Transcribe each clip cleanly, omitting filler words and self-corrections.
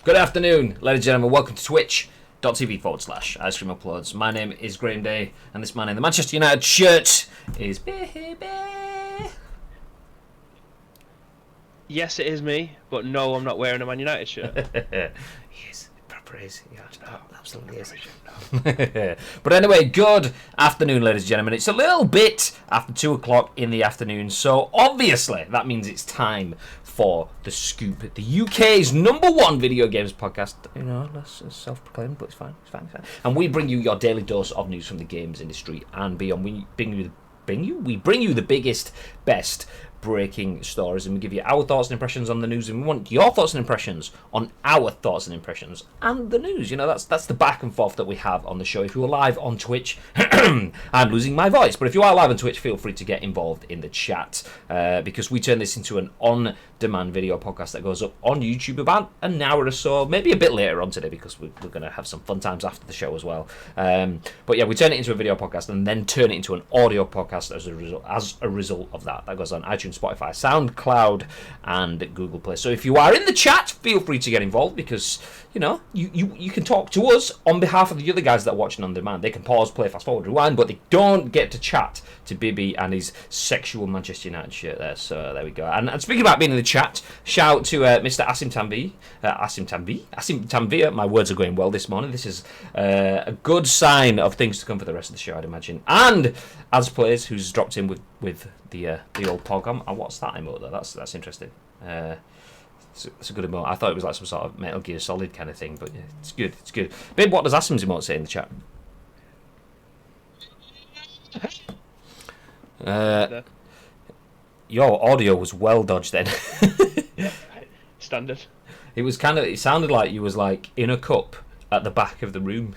Good afternoon, ladies and gentlemen. Welcome to twitch.tv/Ice Cream Uploads. My name is Graham Day, and this man in the Manchester United shirt is Baby. Yes, it is me, but no, I'm not wearing a Man United shirt. Yes, proper is. Yeah, absolutely is. But anyway, good afternoon, ladies and gentlemen. It's a little bit after 2 o'clock in the afternoon, so obviously that means it's time for The Scoop, the UK's #1 video games podcast. You know, less self-proclaimed, but it's fine. And we bring you your daily dose of news from the games industry and beyond. We bring you the biggest, best breaking stories, and we give you our thoughts and impressions on the news, and we want your thoughts and impressions on our thoughts and impressions and the news. You know, that's the back and forth that we have on the show. If you are live on Twitch, I'm losing my voice, but if you are live on Twitch, feel free to get involved in the chat, because we turn this into an on-demand video podcast that goes up on YouTube about an hour or so, maybe a bit later on today, because we're going to have some fun times after the show as well. But yeah, we turn it into a video podcast and then turn it into an audio podcast as a result of that. That goes on iTunes, Spotify, SoundCloud, and Google Play. So if you are in the chat, feel free to get involved, because you know you can talk to us on behalf of the other guys that are watching on demand. They can pause, play, fast forward, rewind, but they don't get to chat to Bibby and his sexual Manchester United shirt there. So there we go. And speaking about being in the chat, shout out to Mr. Asim Tanvir. My words are going well this morning. This is a good sign of things to come for the rest of the show, I'd imagine. And As Plays, who's dropped in with the old pog on. And what's that emote though? That's interesting. It's a good emote. I thought it was like some sort of Metal Gear Solid kind of thing, but yeah, it's good. Babe, what does Asim's emote say in the chat? Your audio was well dodged then. Standard. It sounded like you was like in a cup at the back of the room.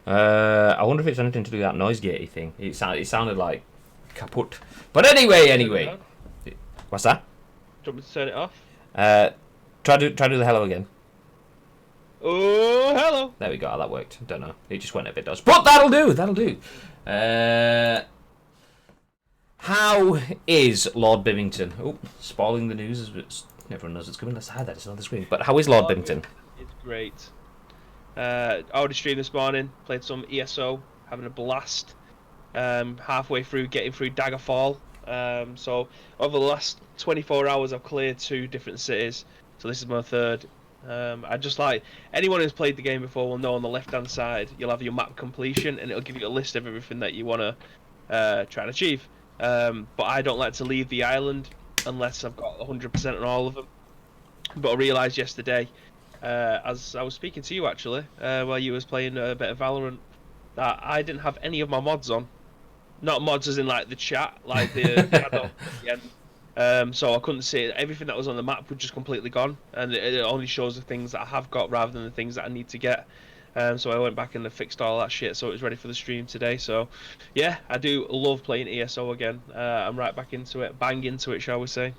I wonder if it's anything to do with that noise gatey thing. It sounded like kaput. But anyway. What's that? Do you want me to turn it off? Try do the hello again. Oh, hello. There we go. That worked. Don't know. It just went a bit dodgy. But that'll do. How is Lord Bimington? Oh, spoiling the news. Everyone knows it's coming. Let's hide that. It's on the screen. But how is Lord Bimington? It's great. I already streamed this morning. Played some ESO. Having a blast. Halfway through, getting through Daggerfall. So over the last 24 hours, I've cleared 2 different cities. So this is my 3rd. I just like anyone who's played the game before will know on the left-hand side you'll have your map completion, and it'll give you a list of everything that you want to try and achieve. But I don't like to leave the island unless I've got 100% on all of them. But I realised yesterday, as I was speaking to you actually, while you was playing a bit of Valorant, that I didn't have any of my mods on. Not mods as in like the chat, like the add-on at the end. So I couldn't see it. Everything that was on the map was just completely gone, and it only shows the things that I have got rather than the things that I need to get. So I went back and fixed all that shit, so it was ready for the stream today. So yeah, I do love playing ESO again. I'm right back into it, bang into it, shall we say.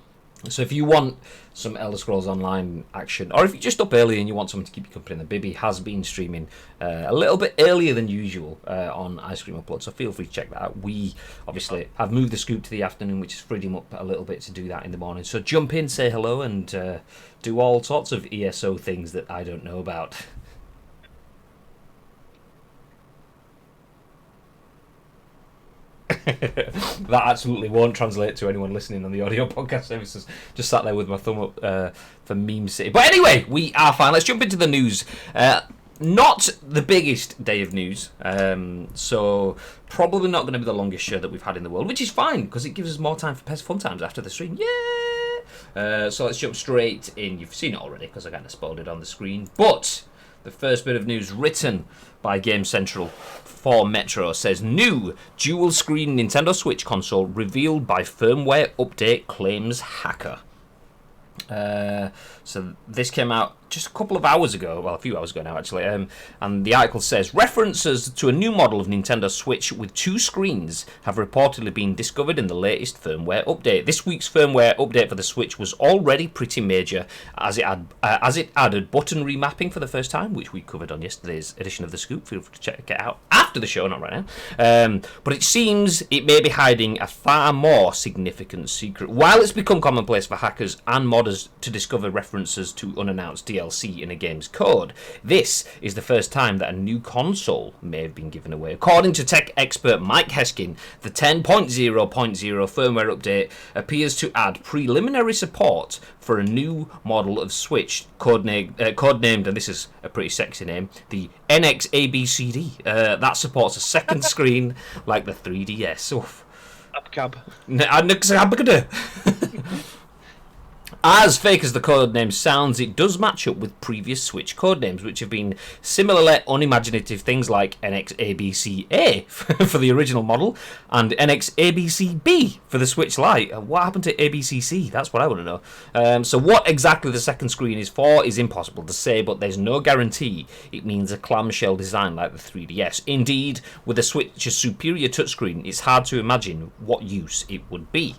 So if you want some Elder Scrolls Online action, or if you're just up early and you want someone to keep you company, then Bibby has been streaming a little bit earlier than usual on Ice Cream Upload, so feel free to check that out. We obviously have moved the scoop to the afternoon, which has freed him up a little bit to do that in the morning. So jump in, say hello, and do all sorts of ESO things that I don't know about. That absolutely won't translate to anyone listening on the audio podcast services. Just sat there with my thumb up for Meme City. But anyway, we are fine. Let's jump into the news. Not the biggest day of news, so probably not going to be the longest show that we've had in the world, which is fine because it gives us more time for Pez Fun Times after the stream. Yeah! So let's jump straight in. You've seen it already because I kind of spoiled it on the screen. But the first bit of news written by GameCentral for Metro says new dual-screen Nintendo Switch console revealed by firmware update, claims hacker. So this came out just a couple of hours ago, well, a few hours ago now, actually, and the article says, references to a new model of Nintendo Switch with 2 screens have reportedly been discovered in the latest firmware update. This week's firmware update for the Switch was already pretty major, as it added button remapping for the first time, which we covered on yesterday's edition of The Scoop. Feel free to check it out after the show, not right now. But it seems it may be hiding a far more significant secret. While it's become commonplace for hackers and modders to discover references references to unannounced DLC in a game's code. This is the first time that a new console may have been given away. According to tech expert Mike Heskin, the 10.0.0 firmware update appears to add preliminary support for a new model of Switch, codenamed, and this is a pretty sexy name, the NX-ABCD. That supports a second screen like the 3DS. Oof. Upcab. As fake as the codename sounds, it does match up with previous Switch codenames, which have been similarly unimaginative, things like NX-ABCA for the original model and NX-ABCB for the Switch Lite. What happened to ABCC? That's what I want to know. So what exactly the second screen is for is impossible to say, but there's no guarantee it means a clamshell design like the 3DS. Indeed, with the Switch's superior touchscreen, it's hard to imagine what use it would be.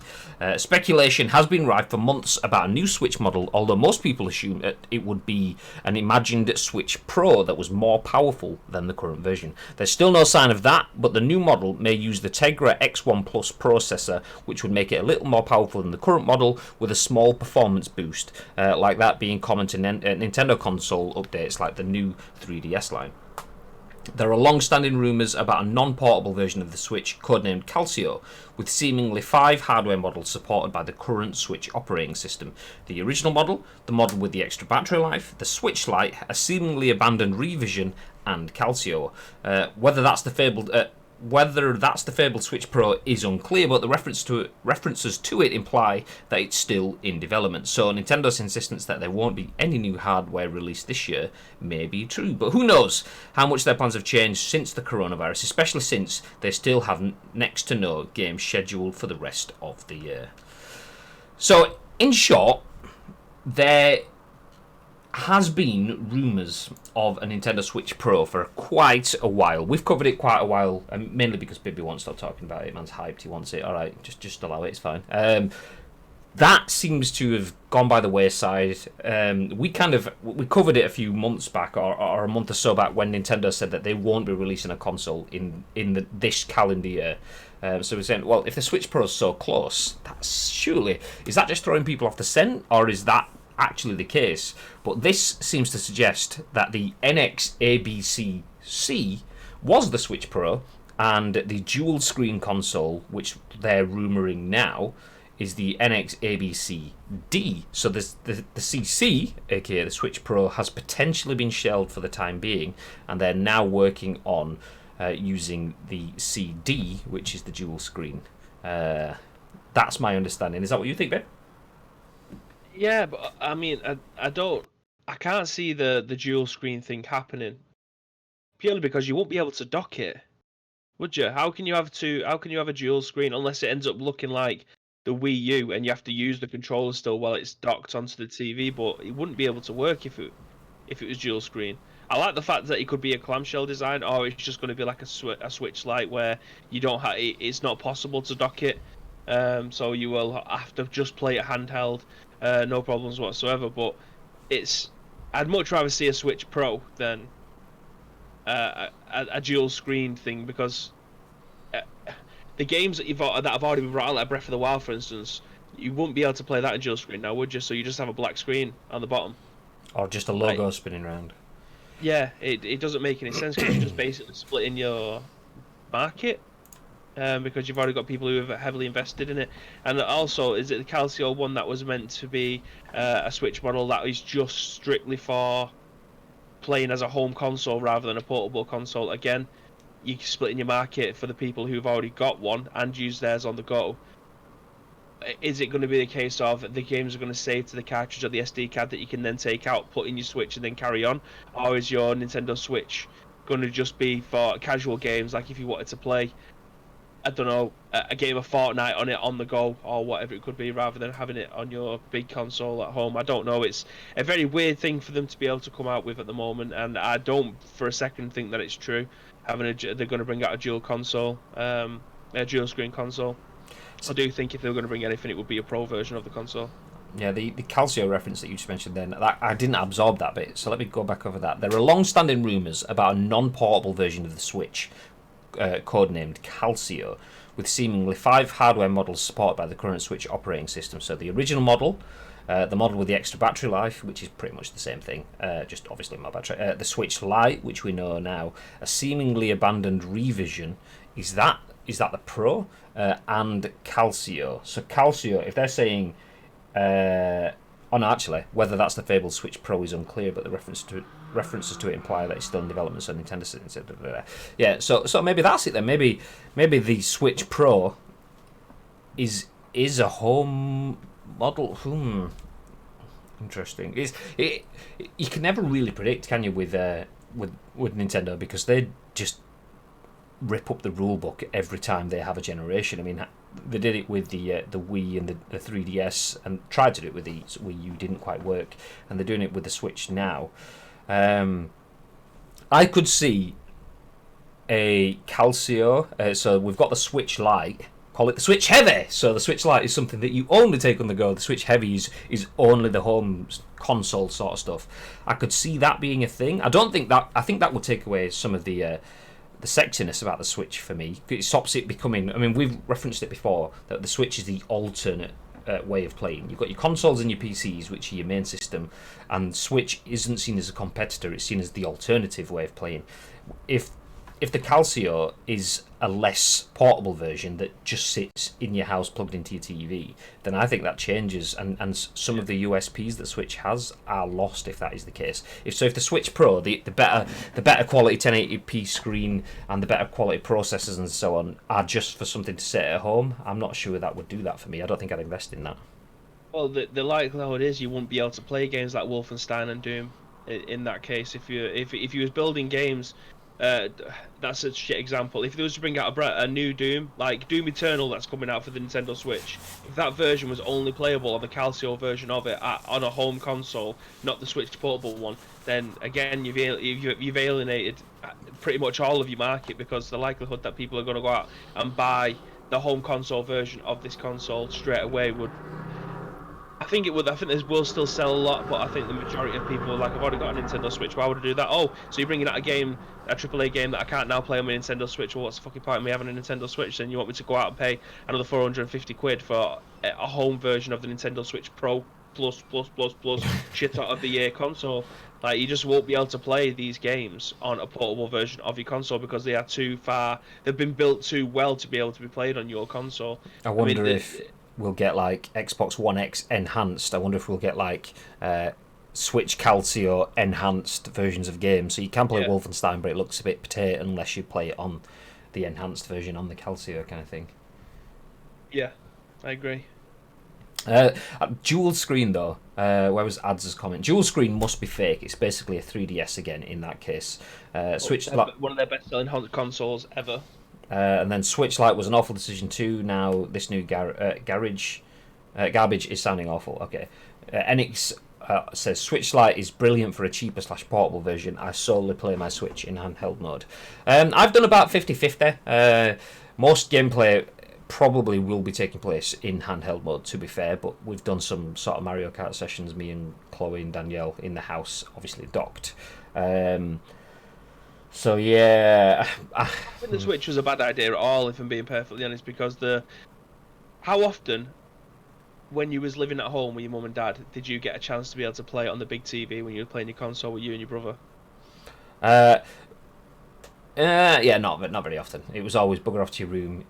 Speculation has been rife for months about a new Switch model, although most people assume it would be an imagined Switch Pro that was more powerful than the current version. There's still no sign of that, but the new model may use the Tegra X1 Plus processor, which would make it a little more powerful than the current model, with a small performance boost, like that being common to Nintendo console updates like the new 3DS line. There are long-standing rumours about a non-portable version of the Switch, codenamed Calcio, with seemingly 5 hardware models supported by the current Switch operating system. The original model, the model with the extra battery life, the Switch Lite, a seemingly abandoned revision, and Calcio. Whether that's the fabled Switch Pro is unclear, but the references to it imply that it's still in development. So Nintendo's insistence that there won't be any new hardware released this year may be true. But who knows how much their plans have changed since the coronavirus, especially since they still have next to no games scheduled for the rest of the year. So, in short, there has been rumours of a Nintendo Switch Pro for quite a while. We've covered it quite a while, mainly because Bibby won't stop talking about it. Man's hyped, he wants it. Alright, just allow it, it's fine. That seems to have gone by the wayside. We covered it a few months back, or a month or so back, when Nintendo said that they won't be releasing a console in this calendar year. So we're saying, well, if the Switch Pro is so close, is that just throwing people off the scent, or is that actually the case? But this seems to suggest that the NX-ABCC was the Switch Pro, and the dual screen console, which they're rumouring now, is the NX-ABCD. So the CC, aka the Switch Pro, has potentially been shelved for the time being, and they're now working on using the CD, which is the dual screen. That's my understanding. Is that what you think, Ben? Yeah, but I mean, I can't see the dual screen thing happening, purely because you won't be able to dock it, would you? How can you have a dual screen unless it ends up looking like the Wii U and you have to use the controller still while it's docked onto the TV? But it wouldn't be able to work if it was dual screen. I like the fact that it could be a clamshell design, or it's just going to be like a Switch Lite where you don't have it's not possible to dock it, so you will have to just play it handheld. No problems whatsoever, but I'd much rather see a Switch Pro than a dual screen thing, because the games that have already been brought out, like Breath of the Wild, for instance, you wouldn't be able to play that in dual screen now, would you? So you just have a black screen on the bottom, or just a logo spinning around. Yeah, it doesn't make any sense, because you're just basically splitting your market. Because you've already got people who have heavily invested in it. And also, is it the Calcio one that was meant to be a Switch model that is just strictly for playing as a home console rather than a portable console? Again, you're splitting your market for the people who've already got one and use theirs on the go. Is it going to be a case of the games are going to save to the cartridge or the SD card that you can then take out, put in your Switch, and then carry on? Or is your Nintendo Switch going to just be for casual games, like if you wanted to play, I don't know, a game of Fortnite on it on the go, or whatever it could be, rather than having it on your big console at home? I don't know. It's a very weird thing for them to be able to come out with at the moment, and I don't for a second think that it's true. They're going to bring out a dual console, a dual screen console. I do think if they were going to bring anything, it would be a pro version of the console. Yeah, the Calcio reference that you just mentioned then, I didn't absorb that bit, so let me go back over that. There are long-standing rumours about a non-portable version of the Switch, codenamed Calcio, with seemingly 5 hardware models supported by the current Switch operating system. So the original model, the model with the extra battery life, which is pretty much the same thing, just obviously more battery. The Switch Lite, which we know now, a seemingly abandoned revision. Is that the Pro? And Calcio. So Calcio, if they're saying, oh no, actually, whether that's the fabled Switch Pro is unclear, but the references to it imply that it's still in development, so Nintendo said, yeah. So maybe that's it then. Maybe the Switch Pro is a home model. Interesting. You can never really predict, can you, with Nintendo, because they just rip up the rule book every time they have a generation. I mean, they did it with the Wii and the 3DS, and tried to do it with the Wii U, didn't quite work, and they're doing it with the Switch now. I could see a Calcio. So we've got the Switch Lite. Call it the Switch Heavy. So the Switch Lite is something that you only take on the go. The Switch Heavy is only the home console sort of stuff. I could see that being a thing. I think that would take away some of the sexiness about the Switch for me. It stops it becoming... I mean, we've referenced it before, that the Switch is the alternate way of playing. You've got your consoles and your PCs, which are your main system, and Switch isn't seen as a competitor, it's seen as the alternative way of playing. If the Calcio is a less portable version that just sits in your house plugged into your TV, then I think that changes, and some of the USPs that Switch has are lost if that is the case. If the Switch Pro, the better quality 1080p screen and the better quality processors and so on are just for something to sit at home, I'm not sure that would do that for me. I don't think I'd invest in that. Well, the likelihood is you won't be able to play games like Wolfenstein and Doom in that case. If you was building games. That's a shit example. If they was to bring out a new Doom, like Doom Eternal that's coming out for the Nintendo Switch, if that version was only playable on the Calcio version of it on a home console, not the Switch portable one, then again you've alienated pretty much all of your market, because the likelihood that people are going to go out and buy the home console version of this console straight away would... I think it would. I think this will still sell a lot, but I think the majority of people are like, I've already got a Nintendo Switch, why would I do that? Oh, so you're bringing out a AAA game that I can't now play on my Nintendo Switch. Well, what's the fucking point of me having a Nintendo Switch? Then you want me to go out and pay another 450 quid for a home version of the Nintendo Switch Pro plus shit out of the year console? Like, you just won't be able to play these games on a portable version of your console because they are too far. They've been built too well to be able to be played on your console. I wonder if we'll get like Xbox One X enhanced. I wonder if we'll get like Switch Calcio enhanced versions of games. So you can play Wolfenstein, but it looks a bit potato unless you play it on the enhanced version on the Calcio kind of thing. Yeah, I agree. Dual screen though, where was Ads' comment? Dual screen must be fake. It's basically a 3DS again in that case. Switch one of their best-selling consoles ever. And then Switch Lite was an awful decision too. Now this new garbage is sounding awful. Okay, Enix says Switch Lite is brilliant for a cheaper / portable version. I solely play my Switch in handheld mode. I've done about 50-50. Most gameplay probably will be taking place in handheld mode, to be fair, but we've done some sort of Mario Kart sessions, me and Chloe and Danielle, in the house, obviously docked. So yeah, I think the Switch was a bad idea at all, if I'm being perfectly honest, because how often, when you was living at home with your mum and dad, did you get a chance to be able to play it on the big TV when you were playing your console with you and your brother? Yeah, not very often. It was always bugger off to your room.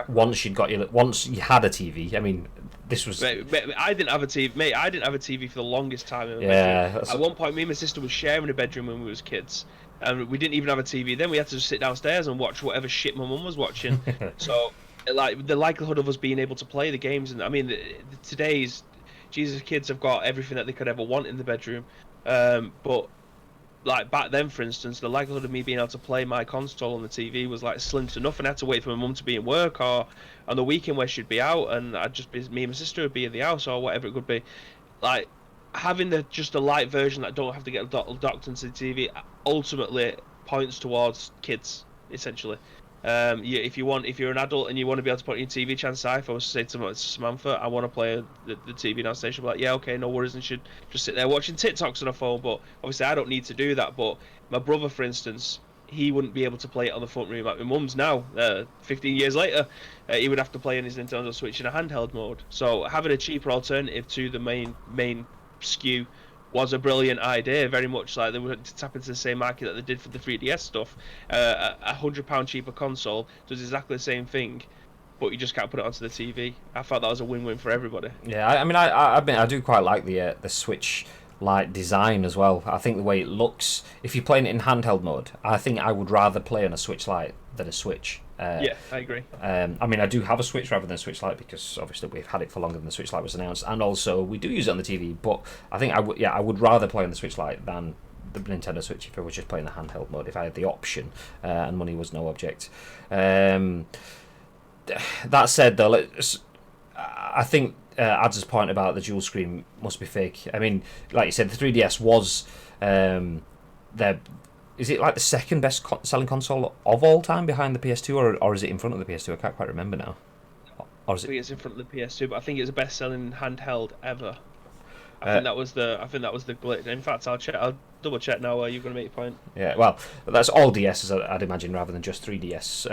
Once you had a TV. I mean, this was. Mate, I didn't have a TV. Mate, I didn't have a TV for the longest time in my bedroom. At one point, me and my sister was sharing a bedroom when we was kids, and we didn't even have a TV. Then we had to just sit downstairs and watch whatever shit my mum was watching. So, like, the likelihood of us being able to play the games, and I mean, today's kids have got everything that they could ever want in the bedroom, but. Like back then, for instance, the likelihood of me being able to play my console on the TV was like slim to nothing. I had to wait for my mum to be in work, or on the weekend where she'd be out, and I'd just be, me and my sister would be in the house, or whatever it could be. Like having just a light version that don't have to get docked into the TV ultimately points towards kids, essentially. If you're an adult and you want to be able to put on your TV, chances are, if I was to say to Samantha, I want to play the TV downstairs, she'll be like, yeah, okay, no worries, and she'd just sit there watching TikToks on her phone. But obviously I don't need to do that. But my brother, for instance, he wouldn't be able to play it on the front room at my mum's now. 15 years later, he would have to play on his Nintendo Switch in a handheld mode. So having a cheaper alternative to the main SKU was a brilliant idea. Very much like they were to tap into the same market that they did for the 3DS stuff. A £100 cheaper console does exactly the same thing, but you just can't put it onto the TV. I thought that was a win-win for everybody. Yeah, I mean, I admit I do quite like the Switch Lite design as well. I think the way it looks, if you're playing it in handheld mode, I think I would rather play on a Switch Lite than a Switch. Yeah, I agree. I mean, I do have a Switch rather than a Switch Lite because obviously we've had it for longer than the Switch Lite was announced, and also we do use it on the TV. But I think I would rather play on the Switch Lite than the Nintendo Switch if I was just playing the handheld mode. If I had the option and money was no object. That said, though, I think Ads' point about the dual screen must be fake. I mean, like you said, the 3DS was is it like the second best selling console of all time behind the PS2, or is it in front of the PS2? I can't quite remember now. Or is I think it's in front of the PS2, but I think it's the best selling handheld ever. I think that was the glitch. In fact, I'll double check now while you're going to make your point. Yeah, well, that's all DSs, I'd imagine, rather than just 3DS.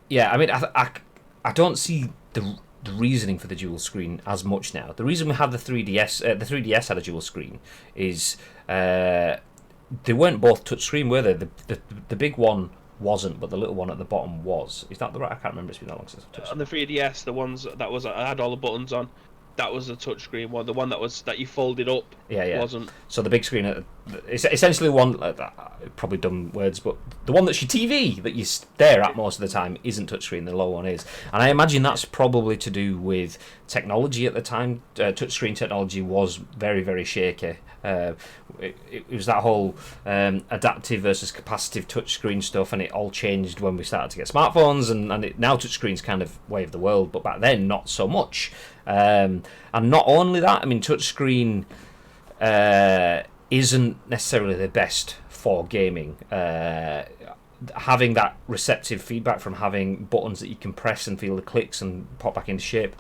Yeah, I mean, I don't see the reasoning for the dual screen as much now. The reason we have the 3DS had a dual screen is they weren't both touchscreen, were they? The big one wasn't, but the little one at the bottom was. Is that the right? I can't remember. It's been that long since I've touched. On the 3DS, the ones that had all the buttons on, that was the touchscreen one. The one that you folded up, wasn't. So the big screen, it's essentially one. Probably dumb words, but the one that's your TV that you stare at most of the time isn't touchscreen. The low one is, and I imagine that's probably to do with technology at the time. Touchscreen technology was very, very shaky. It was that whole adaptive versus capacitive touchscreen stuff, and it all changed when we started to get smartphones, and now touchscreen's kind of way of the world, but back then not so much. And not only that, I mean, touchscreen isn't necessarily the best for gaming. Having that receptive feedback from having buttons that you can press and feel the clicks and pop back into shape,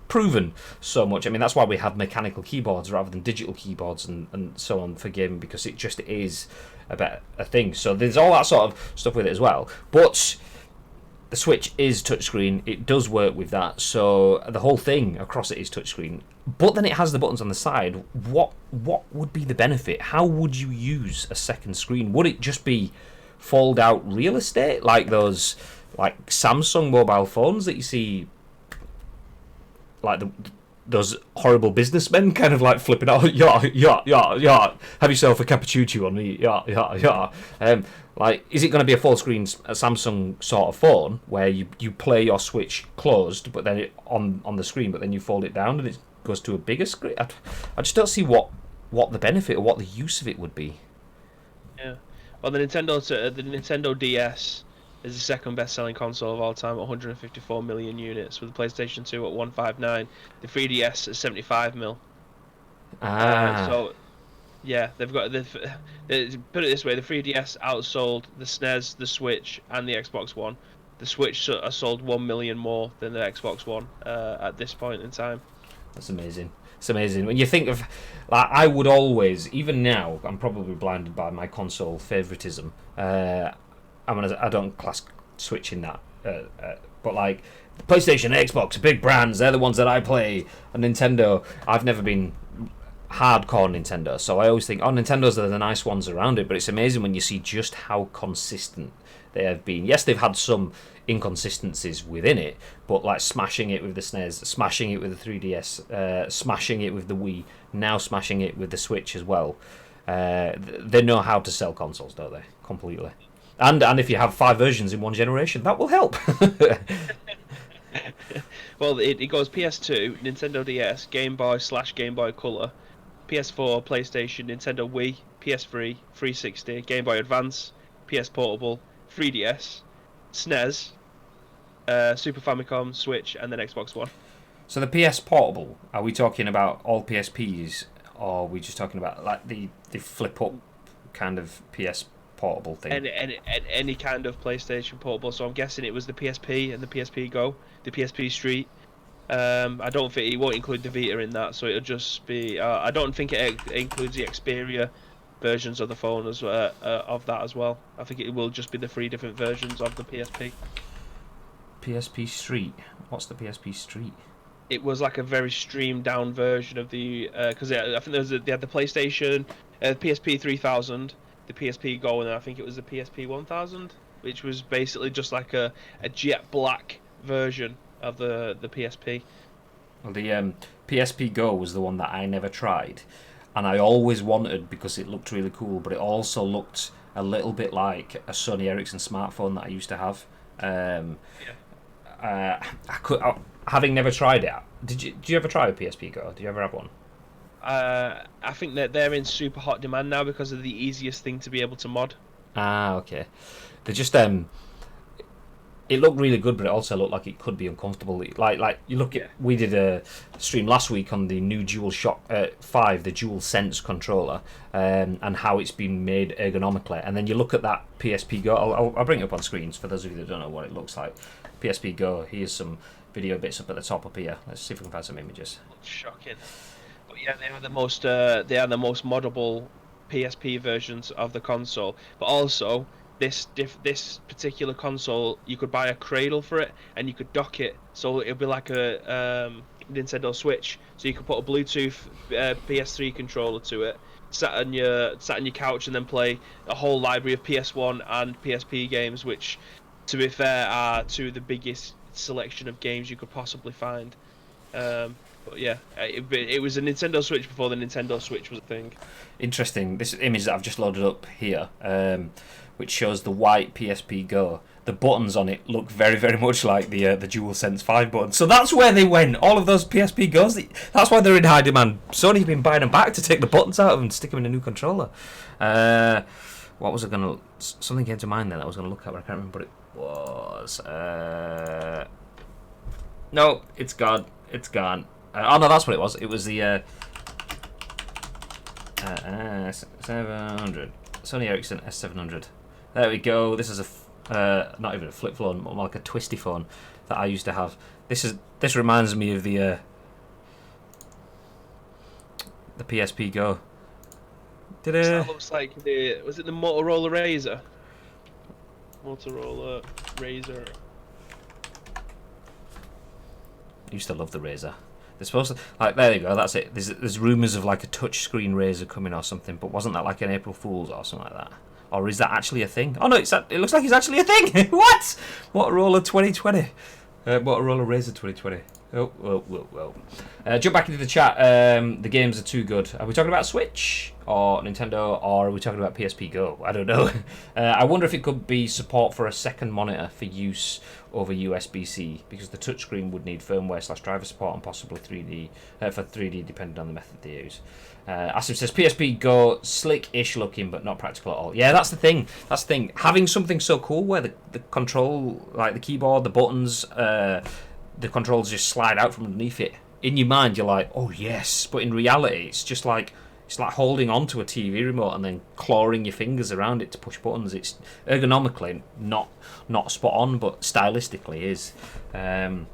proven so much. I mean, that's why we have mechanical keyboards rather than digital keyboards and so on for gaming, because it just is a better thing. So there's all that sort of stuff with it as well. But the Switch is touchscreen. It does work with that. So the whole thing across it is touchscreen. But then it has the buttons on the side. What would be the benefit? How would you use a second screen? Would it just be fold out real estate like those Samsung mobile phones that you see, like those horrible businessmen kind of like flipping out, yeah, have yourself a cappuccino on me, yeah. Is it going to be a full screen Samsung sort of phone where you play your Switch closed, but then it on the screen, but then you fold it down and it goes to a bigger screen? I just don't see what the benefit or what the use of it would be. Yeah, well, the Nintendo DS is the second best-selling console of all time at 154 million units, with the PlayStation 2 at 159. The 3DS at 75 mil. So, yeah, put it this way: the 3DS outsold the SNES, the Switch, and the Xbox One. The Switch has sold 1 million more than the Xbox One at this point in time. That's amazing. It's amazing when you think of, I would always, even now, I'm probably blinded by my console favoritism. I don't class Switch in that, but PlayStation, Xbox, big brands, they're the ones that I play. And Nintendo, I've never been hardcore Nintendo, so I always think, Nintendo's are the nice ones around it. But it's amazing when you see just how consistent they have been. Yes, they've had some inconsistencies within it, but smashing it with the SNES, smashing it with the 3DS, smashing it with the Wii, now smashing it with the Switch as well. They know how to sell consoles, don't they? Completely. And if you have 5 versions in one generation, that will help. Well, it goes PS2, Nintendo DS, Game Boy / Game Boy Color, PS4, PlayStation, Nintendo Wii, PS3, 360, Game Boy Advance, PS Portable, 3DS, SNES, Super Famicom, Switch, and then Xbox One. So the PS Portable, are we talking about all PSPs, or are we just talking about the flip up kind of PS Portable thing? Any kind of PlayStation Portable. So I'm guessing it was the PSP and the PSP Go, the PSP Street. I don't think it won't include the Vita in that, so it'll just be. I don't think it includes the Xperia versions of the phone as of that as well. I think it will just be the 3 different versions of the PSP. PSP Street. What's the PSP Street? It was like a very streamed down version of the because I think they had the PlayStation, PSP 3000, the PSP Go, and I think it was the PSP 1000, which was basically just like a jet black version of the PSP. Well, the PSP Go was the one that I never tried, and I always wanted because it looked really cool, but it also looked a little bit like a Sony Ericsson smartphone that I used to have. Having never tried it, did you ever try a PSP Go? Did you ever have one? I think that they're in super hot demand now because of the easiest thing to be able to mod. Ah, okay. They just it looked really good, but it also looked like it could be uncomfortable. Like you look at, we did a stream last week on the new DualShock 5, the DualSense controller, and how it's been made ergonomically. And then you look at that PSP Go. I'll bring it up on screens for those of you that don't know what it looks like. PSP Go. Here's some video bits up at the top up here. Let's see if we can find some images. Shocking. But yeah, they are the most moddable PSP versions of the console. But also, this particular console, you could buy a cradle for it, and you could dock it, so it'll be like a Nintendo Switch. So you could put a Bluetooth PS3 controller to it, sat on your couch, and then play a whole library of PS1 and PSP games, which, to be fair, are 2 of the biggest selection of games you could possibly find. But yeah, it was a Nintendo Switch before the Nintendo Switch was a thing. Interesting. This image that I've just loaded up here, which shows the white PSP Go. The buttons on it look very, very much like the DualSense 5 buttons. So that's where they went. All of those PSP Go's. That's why they're in high demand. Sony's been buying them back to take the buttons out of them and stick them in a new controller. What was I gonna? Something came to mind then. I was gonna look at, but I can't remember what it was. No, it's gone. It's gone. Oh no, that's what it was. It was the 700 Sony Ericsson S700. There we go. This is not even a flip phone, more like a twisty phone that I used to have. This reminds me of the PSP Go. That looks like was it the Motorola Razr? Motorola Razr. I used to love the Razr. They're supposed to, there you go. That's it. There's rumours of like a touchscreen Razr coming or something, but wasn't that like an April Fool's or something like that? Or is that actually a thing? Oh no, it looks like it's actually a thing. What? Motorola 2020. Motorola Razr 2020. Oh. Jump back into the chat. The games are too good. Are we talking about Switch or Nintendo, or are we talking about PSP Go? I don't know. I wonder if it could be support for a second monitor for use over USB-C, because the touchscreen would need firmware/driver support and possibly 3D for 3D depending on the method they use. Asim says PSP Go slick-ish looking but not practical at all. Yeah, that's the thing. Having something so cool where the control, like the keyboard, the buttons, the controls just slide out from underneath it. In your mind, you're like, oh yes, but in reality, it's just like holding onto a TV remote and then clawing your fingers around it to push buttons. It's ergonomically not spot on, but stylistically is. I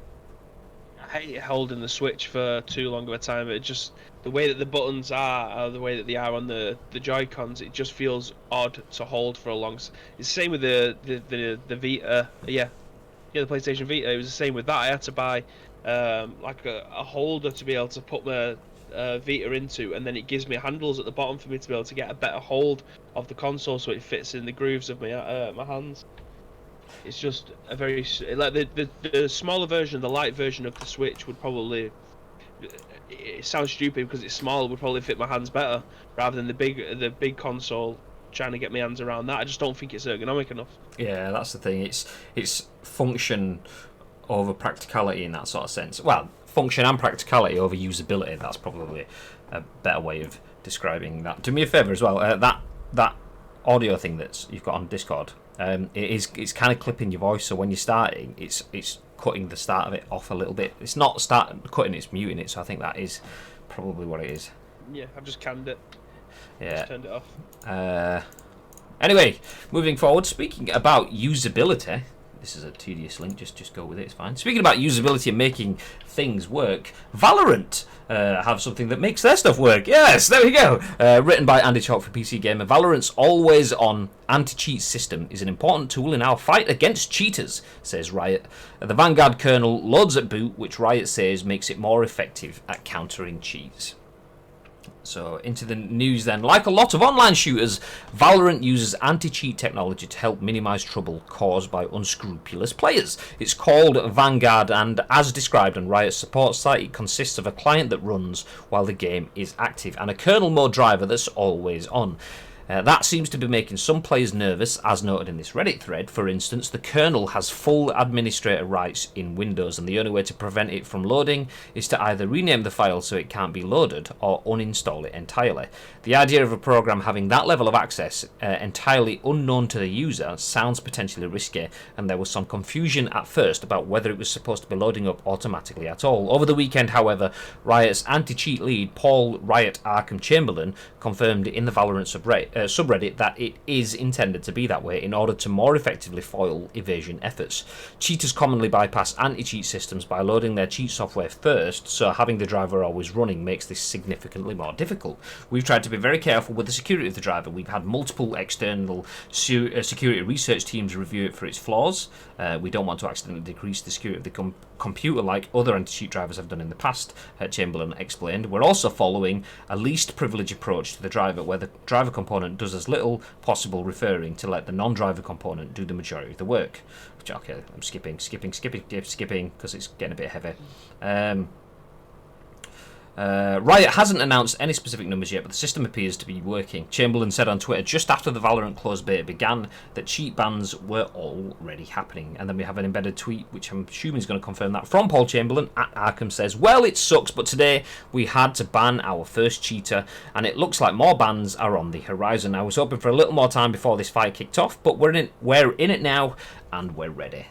hate holding the Switch for too long of a time. It just, the way that the buttons are, the way that they are on the Joy-Cons, it just feels odd to hold for a long. It's the same with the Vita. Yeah, the PlayStation Vita. It was the same with that. I had to buy like a holder to be able to put my Vita into, and then it gives me handles at the bottom for me to be able to get a better hold of the console, so it fits in the grooves of my hands. It's just a very like the smaller version, the light version of the Switch would probably. It sounds stupid because it's small. Would probably fit my hands better rather than the big console. Trying to get my hands around that, I just don't think it's ergonomic enough. Yeah, that's the thing. It's function over practicality in that sort of sense. Well, function and practicality over usability. That's probably a better way of describing that. Do me a favour as well. That audio thing that you've got on Discord. It's kind of clipping your voice. So when you're starting, it's cutting the start of it off a little bit. It's not cutting. It's muting it. So I think that is probably what it is. Yeah, I've just canned it. Yeah. Just turned it off. Anyway, moving forward. Speaking about usability. This is a tedious link. Just go with it. It's fine. Speaking about usability and making things work, Valorant have something that makes their stuff work. Yes, there we go. Written by Andy Chalk for PC Gamer, Valorant's always-on anti-cheat system is an important tool in our fight against cheaters, says Riot. The Vanguard kernel loads at boot, which Riot says makes it more effective at countering cheats. So into the news then. Like a lot of online shooters, Valorant uses anti-cheat technology to help minimise trouble caused by unscrupulous players. It's called Vanguard, and as described on Riot's support site, it consists of a client that runs while the game is active and a kernel mode driver that's always on. That seems to be making some players nervous, as noted in this Reddit thread. For instance, the kernel has full administrator rights in Windows, and the only way to prevent it from loading is to either rename the file so it can't be loaded or uninstall it entirely. The idea of a program having that level of access entirely unknown to the user sounds potentially risky, and there was some confusion at first about whether it was supposed to be loading up automatically at all. Over the weekend, however, Riot's anti-cheat lead, Paul Riot Arkham Chamberlain, confirmed in the Valorant subreddit that it is intended to be that way in order to more effectively foil evasion efforts. Cheaters commonly bypass anti-cheat systems by loading their cheat software first, so having the driver always running makes this significantly more difficult. We've tried to be very careful with the security of the driver. We've had multiple external security research teams review it for its flaws. We don't want to accidentally decrease the security of the computer like other anti-cheat drivers have done in the past, Chamberlain explained. We're also following a least privilege approach to the driver, where the driver component does as little possible referring to let the non-driver component do the majority of the work. Which, okay, I'm skipping because it's getting a bit heavy. Riot hasn't announced any specific numbers yet, but the system appears to be working. Chamberlain said on Twitter just after the Valorant closed beta began that cheat bans were already happening. And then we have an embedded tweet, which I'm assuming is going to confirm that, from Paul Chamberlain at Arkham says, "Well, it sucks, but today we had to ban our first cheater, and it looks like more bans are on the horizon. I was hoping for a little more time before this fight kicked off, but we're in it now, and we're ready."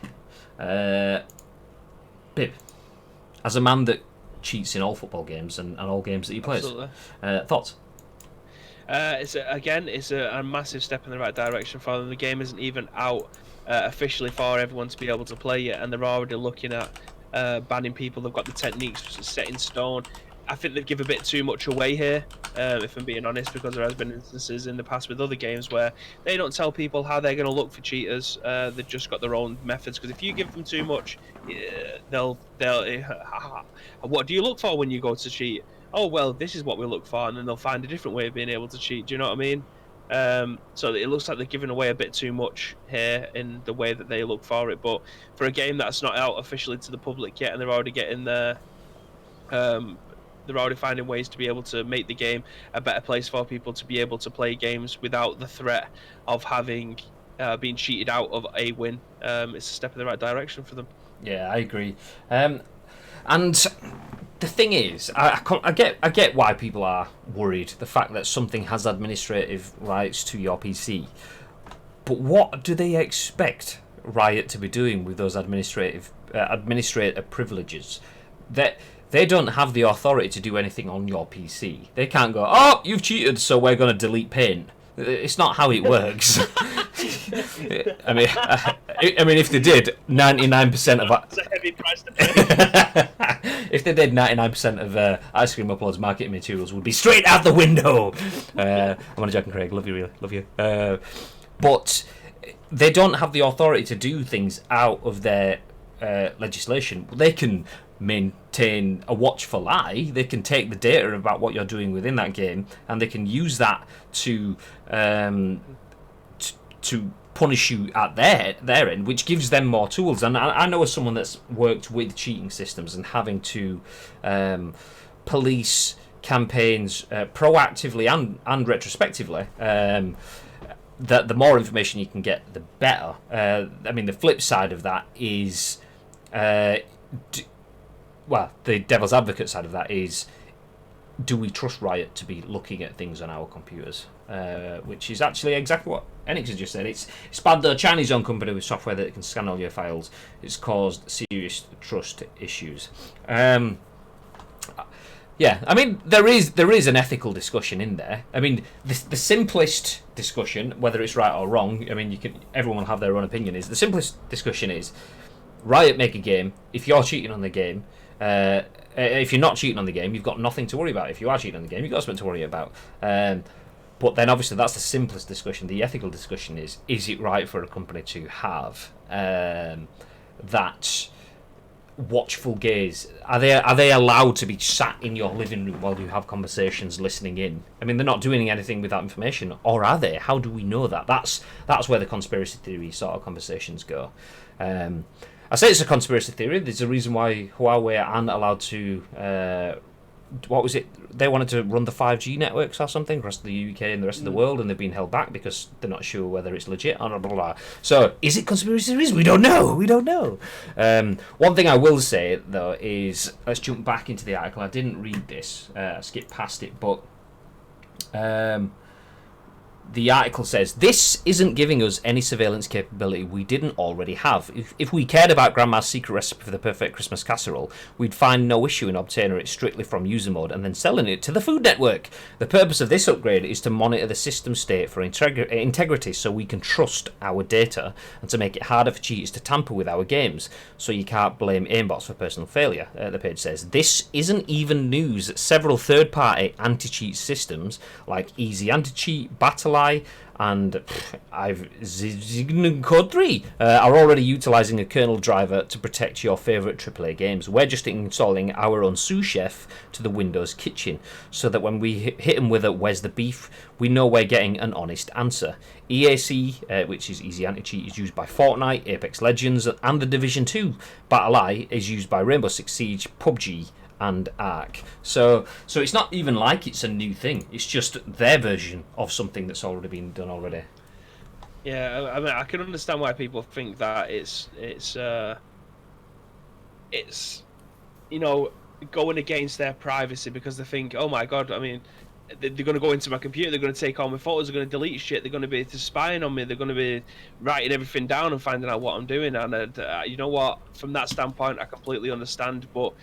Bib, as a man that cheats in all football games and all games that he plays, thoughts? It's a massive step in the right direction for them. The game isn't even out officially for everyone to be able to play yet, and they're already looking at banning people. They've got the techniques set in stone. I think they've given a bit too much away here, if I'm being honest, because there has been instances in the past with other games where they don't tell people how they're going to look for cheaters. They've just got their own methods, because if you give them too much, they'll what do you look for when you go to cheat? Oh, well, this is what we look for, and then they'll find a different way of being able to cheat. Do you know what I mean? So it looks like they're giving away a bit too much here in the way that they look for it. But for a game that's not out officially to the public yet, and they're already getting there, they're already finding ways to be able to make the game a better place for people to be able to play games without the threat of having been cheated out of a win. It's a step in the right direction for them. Yeah, I agree. And the thing is, I get why people are worried. The fact that something has administrative rights to your PC, but what do they expect Riot to be doing with those administrator privileges? That they don't have the authority to do anything on your PC. They can't go, "Oh, you've cheated, so we're going to delete Paint." It's not how it works. I mean, if they did, 99% of That's a heavy price to pay. if they did, 99% of Ice Cream Upload's marketing materials would be straight out the window. I'm on Jack and Craig, love you, really, love you. But they don't have the authority to do things out of their legislation. They can maintain a watchful eye. They can take the data about what you're doing within that game, and they can use that to punish you at their end, which gives them more tools. And I know as someone that's worked with cheating systems and having to police campaigns proactively and retrospectively, that the more information you can get, the better. I mean, the flip side of that is well, the devil's advocate side of that is, do we trust Riot to be looking at things on our computers? Which is actually exactly what Enix has just said. It's bad though. Chinese-owned company with software that can scan all your files. It's caused serious trust issues. Yeah, I mean there is an ethical discussion in there. I mean the simplest discussion, whether it's right or wrong, I mean everyone will have their own opinion. Is the simplest discussion is Riot make a game. If you're cheating on the game, if you're not cheating on the game, you've got nothing to worry about. If you are cheating on the game, you've got something to worry about. But then obviously that's the simplest discussion. The ethical discussion is it right for a company to have that watchful gaze? Are they allowed to be sat in your living room while you have conversations, listening in? I mean, they're not doing anything with that information, or are they? How do we know that? That's where the conspiracy theory sort of conversations go. I say it's a conspiracy theory. There's a reason why Huawei aren't allowed to. What was it? They wanted to run the 5G networks or something across the UK and the rest of the world, and they've been held back because they're not sure whether it's legit or blah, blah, blah. So, is it conspiracy theories? We don't know. One thing I will say, though, is... Let's jump back into the article. I didn't read this. I skipped past it, but... the article says, this isn't giving us any surveillance capability we didn't already have. If we cared about Grandma's secret recipe for the perfect Christmas casserole, we'd find no issue in obtaining it strictly from user mode and then selling it to the Food Network. The purpose of this upgrade is to monitor the system state for integrity so we can trust our data and to make it harder for cheaters to tamper with our games, so you can't blame aimbots for personal failure, the page says. This isn't even news. Several third-party anti-cheat systems like Easy Anti-Cheat, Battle and Code 3 are already utilising a kernel driver to protect your favourite AAA games. We're just installing our own sous chef to the Windows kitchen so that when we hit them with a "where's the beef," we know we're getting an honest answer. EAC, which is Easy Anti-Cheat, is used by Fortnite, Apex Legends and The Division 2. Battle Eye is used by Rainbow Six Siege, PUBG and Ark. So it's not even like it's a new thing. It's just their version of something that's already been done already. Yeah, I mean, I can understand why people think that it's going against their privacy, because they think, oh my god, I mean, they're going to go into my computer, they're going to take all my photos, they're going to delete shit, they're going to be spying on me, they're going to be writing everything down and finding out what I'm doing. And you know what, from that standpoint I completely understand, but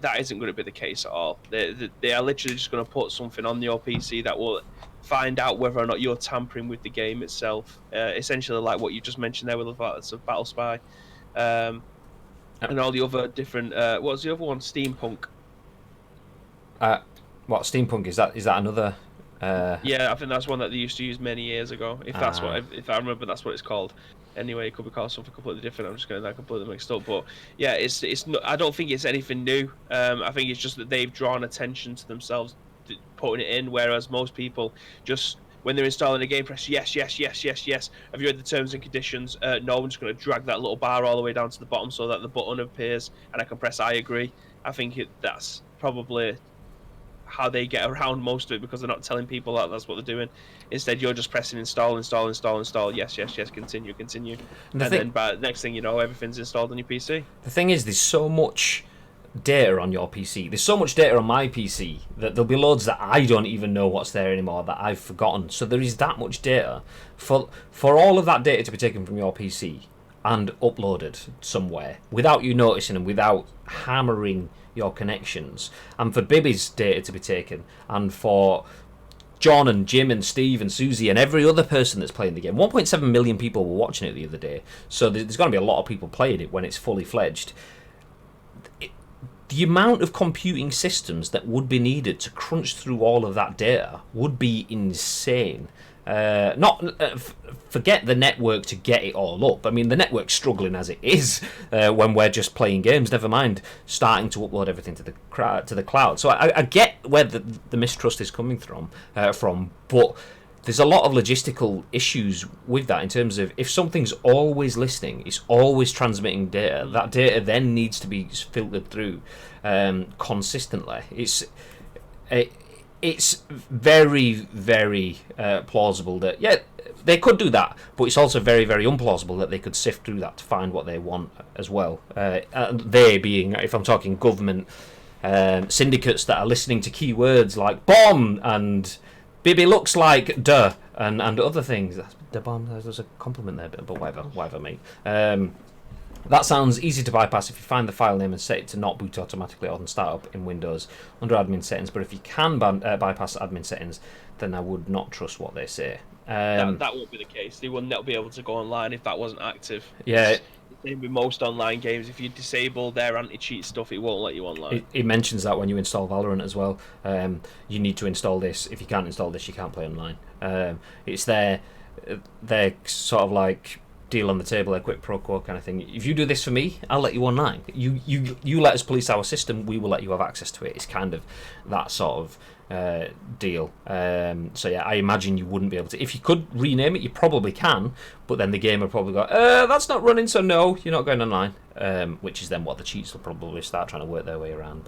that isn't going to be the case at all. They are literally just going to put something on your PC that will find out whether or not you're tampering with the game itself. Essentially like what you just mentioned there with the Battle Spy, and all the other different what was the other one? Steampunk. What Steampunk is that another yeah, I think that's one that they used to use many years ago, if I remember that's what it's called. Anyway, it could be called something completely different. I'm just getting that completely mixed up. But yeah, it's not, I don't think it's anything new. I think it's just that they've drawn attention to themselves putting it in, whereas most people just, when they're installing a game, press yes. Have you read the terms and conditions? No, I'm just going to drag that little bar all the way down to the bottom so that the button appears and I can press I agree. I think that's probably how they get around most of it, because they're not telling people that that's what they're doing. Instead, you're just pressing install, yes, continue, and then by next thing you know, everything's installed on your PC. The thing is, there's so much data on your PC, there's so much data on my PC that there'll be loads that I don't even know what's there anymore, that I've forgotten. So there is that much data. For all of that data to be taken from your PC and uploaded somewhere without you noticing and without hammering your connections, and for Bibby's data to be taken, and for John and Jim and Steve and Susie and every other person that's playing the game. 1.7 million people were watching it the other day, so there's going to be a lot of people playing it when it's fully fledged. The amount of computing systems that would be needed to crunch through all of that data would be insane. Forget the network to get it all up. I mean, the network's struggling as it is when we're just playing games, never mind starting to upload everything to the cloud. So I get where the mistrust is coming from, but there's a lot of logistical issues with that, in terms of if something's always listening, it's always transmitting data, that data then needs to be filtered through consistently. It's very, very plausible that, yeah, they could do that, but it's also very, very implausible that they could sift through that to find what they want as well. And they being, if I'm talking government syndicates that are listening to keywords like bomb and Bibi looks like duh and other things. The bomb, there's a compliment there, but whatever, mate. That sounds easy to bypass if you find the file name and set it to not boot automatically on startup in Windows under admin settings. But if you can bypass admin settings, then I would not trust what they say. That won't be the case. They will not be able to go online if that wasn't active. Yeah. Same with most online games. If you disable their anti-cheat stuff, it won't let you online. It mentions that when you install Valorant as well. You need to install this. If you can't install this, you can't play online. It's their sort of like deal on the table, a quid pro quo kind of thing. If you do this for me, I'll let you online. You let us police our system, we will let you have access to it. It's kind of that sort of deal. So yeah, I imagine you wouldn't be able to. If you could rename it, you probably can, but then the game would probably go, that's not running, so no, you're not going online. Which is then what the cheats will probably start trying to work their way around.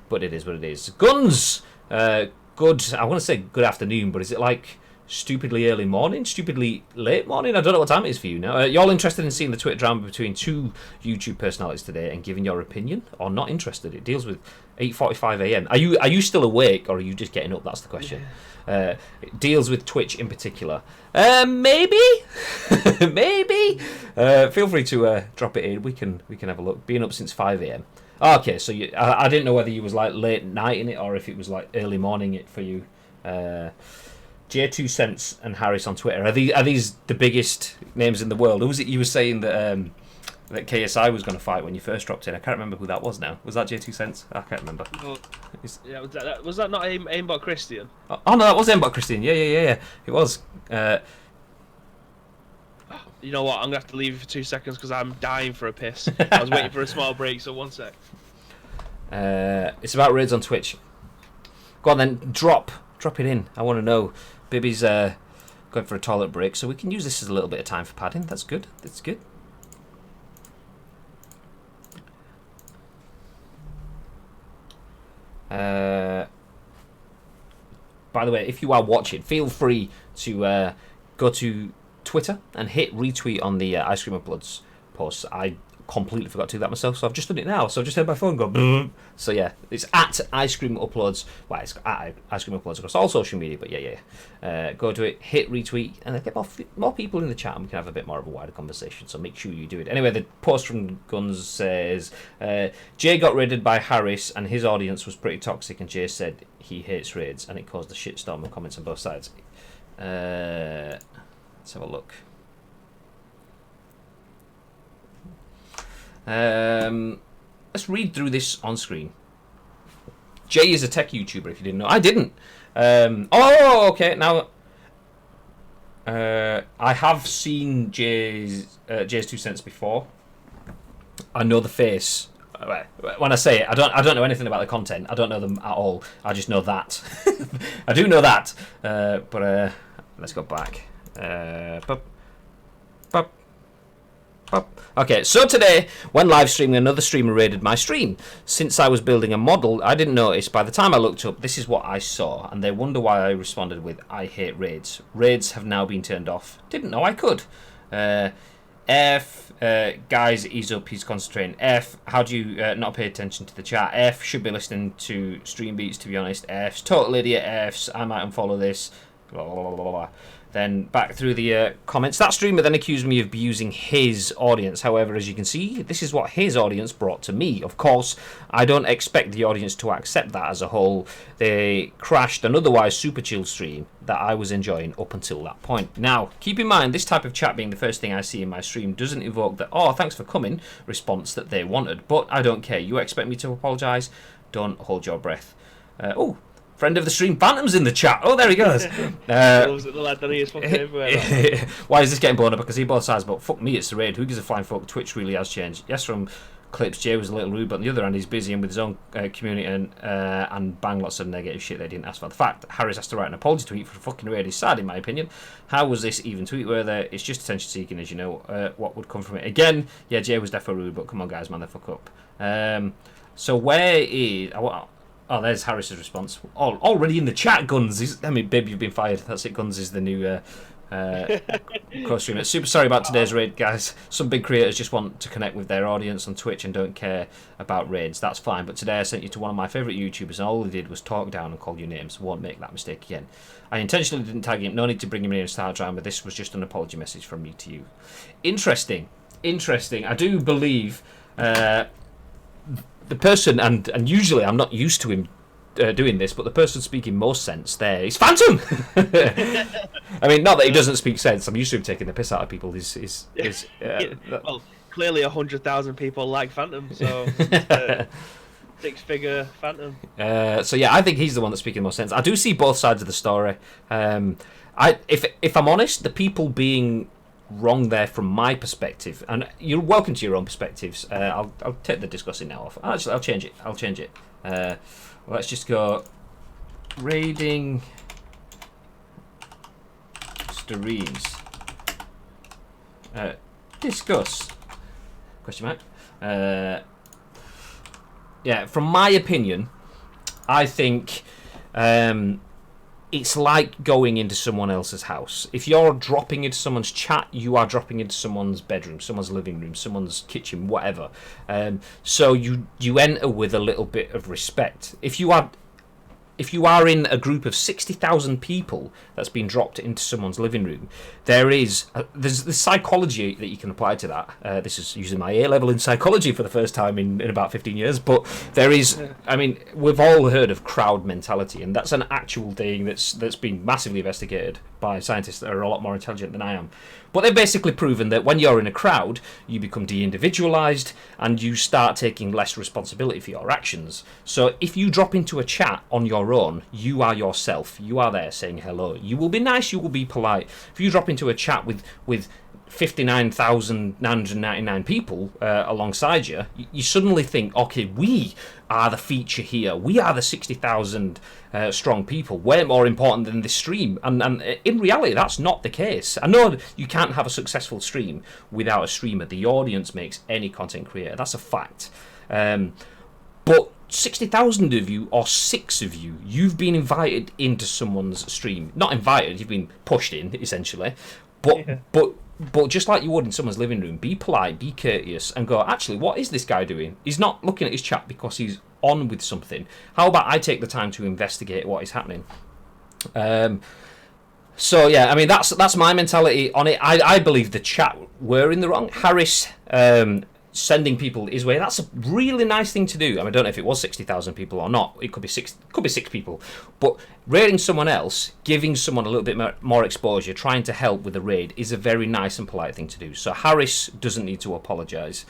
But it is what it is. Guns. Good. I want to say good afternoon, but is it like stupidly early morning, stupidly late morning? I don't know what time it is for you now. You all interested in seeing the Twitter drama between two YouTube personalities today and giving your opinion, or not interested? It deals with 8:45 a.m. Are you still awake, or are you just getting up? That's the question. It deals with Twitch in particular. Maybe, maybe. Feel free to drop it in. We can have a look. Being up since 5 a.m. Okay, so I didn't know whether you was like late night in it or if it was like early morning it for you. J2 Cents and Harris on Twitter. Are these the biggest names in the world? Who was it you were saying that that KSI was going to fight when you first dropped in? I can't remember who that was now. Was that J2 Cents? I can't remember. Oh, yeah, was that not Aimbot Christian? Oh no, that was Aimbot Christian. Yeah. It was. You know what? I'm going to have to leave you for 2 seconds because I'm dying for a piss. I was waiting for a small break, so 1 sec. It's about raids on Twitch. Go on then, drop it in. I want to know. Bibby's going for a toilet break, so we can use this as a little bit of time for padding. That's good. That's good. By the way, if you are watching, feel free to go to Twitter and hit retweet on the Ice Cream Uploads posts. I completely forgot to do that myself, so I've just done it now. So I've just heard my phone go boom. So yeah, it's at Ice Cream Uploads. Well, it's at Ice Cream Uploads across all social media, but yeah. Go to it, hit retweet, and then get more people in the chat, and we can have a bit more of a wider conversation. So make sure you do it. Anyway, the post from Guns says Jay got raided by Harris, and his audience was pretty toxic, and Jay said he hates raids, and it caused a shitstorm of comments on both sides. Let's have a look. Let's read through this on screen. Jay is a tech YouTuber, if you didn't know. I didn't. Okay. Now, I have seen Jay's 2 cents before. I know the face. When I say it, I don't know anything about the content. I don't know them at all. I just know that. I do know that. But let's go back. Okay, so today, when live streaming, another streamer raided my stream. Since I was building a model, I didn't notice. By the time I looked up, this is what I saw, and they wonder why I responded with, I hate raids. Raids have now been turned off. Didn't know I could. Guys, ease up, he's concentrating. F, how do you not pay attention to the chat? F, should be listening to stream beats, to be honest. F's, total idiot. F's, I might unfollow this. Blah, blah, blah, blah, blah. Then back through the comments. That streamer then accused me of abusing his audience. However, as you can see, this is what his audience brought to me. Of course, I don't expect the audience to accept that as a whole. They crashed an otherwise super chill stream that I was enjoying up until that point. Now, keep in mind, this type of chat being the first thing I see in my stream doesn't evoke the, oh, thanks for coming response that they wanted. But I don't care. You expect me to apologise? Don't hold your breath. Friend of the stream, Phantom's in the chat. Oh, there he goes. Why is this getting blown up? Because he both sides, but fuck me, it's the raid. Who gives a flying fuck? Twitch really has changed. Yes, from clips, Jay was a little rude, but on the other hand, he's busy and with his own community and bang lots of negative shit they didn't ask for. The fact that Harris has to write an apology tweet for fucking raid is sad, in my opinion. How was this even tweet worthy? It's just attention seeking, as you know. What would come from it? Again, yeah, Jay was definitely rude, but come on, guys, man, the fuck up. So where is... Oh, there's Harris's response. Already in the chat, Guns. Babe, you've been fired. That's it, Guns is the new co-streamer. Super sorry about today's raid, guys. Some big creators just want to connect with their audience on Twitch and don't care about raids. That's fine, but today I sent you to one of my favourite YouTubers and all he did was talk down and call you names. Won't make that mistake again. I intentionally didn't tag him. No need to bring him in and start drama. This was just an apology message from me to you. Interesting. interesting. I do believe the person, and usually I'm not used to him doing this, but the person speaking most sense there is Phantom. I mean, not that he doesn't speak sense. I'm used to him taking the piss out of people. Well, clearly 100,000 people like Phantom, so six-figure Phantom. So yeah, I think he's the one that's speaking most sense. I do see both sides of the story. If I'm honest, the people being wrong there from my perspective, and you're welcome to your own perspectives. I'll take the discussing now off. Actually, I'll change it. Let's just go raiding streams. Discuss. Question mark. Yeah, from my opinion, I think it's like going into someone else's house. If you're dropping into someone's chat, you are dropping into someone's bedroom, someone's living room, someone's kitchen, whatever. So you enter with a little bit of respect. If you are in a group of 60,000 people that's been dropped into someone's living room, there's psychology that you can apply to that. This is using my A level in psychology for the first time in about 15 years, but there is, I mean, we've all heard of crowd mentality, and that's an actual thing that's been massively investigated by scientists that are a lot more intelligent than I am. But they've basically proven that when you're in a crowd, you become de-individualized and you start taking less responsibility for your actions. So if you drop into a chat on your own, you are yourself. You are there saying hello. You will be nice, you will be polite. If you drop into a chat with 59,999 people alongside you, you suddenly think, okay, we are the feature here. We are the 60,000 strong people. We're more important than this stream. And in reality, that's not the case. I know you can't have a successful stream without a streamer. The audience makes any content creator. That's a fact. But 60,000 of you, or 6 of you, you've been invited into someone's stream. Not invited, you've been pushed in, essentially. But just like you would in someone's living room, be polite, be courteous, and go, actually, what is this guy doing? He's not looking at his chat because he's on with something. How about I take the time to investigate what is happening? So, yeah, I mean, that's my mentality on it. I believe the chat were in the wrong. Harris sending people his way, that's a really nice thing to do. I mean, I don't know if it was 60,000 people or not. It could be six people. But raiding someone else, giving someone a little bit more exposure, trying to help with the raid is a very nice and polite thing to do. So Harris doesn't need to apologise.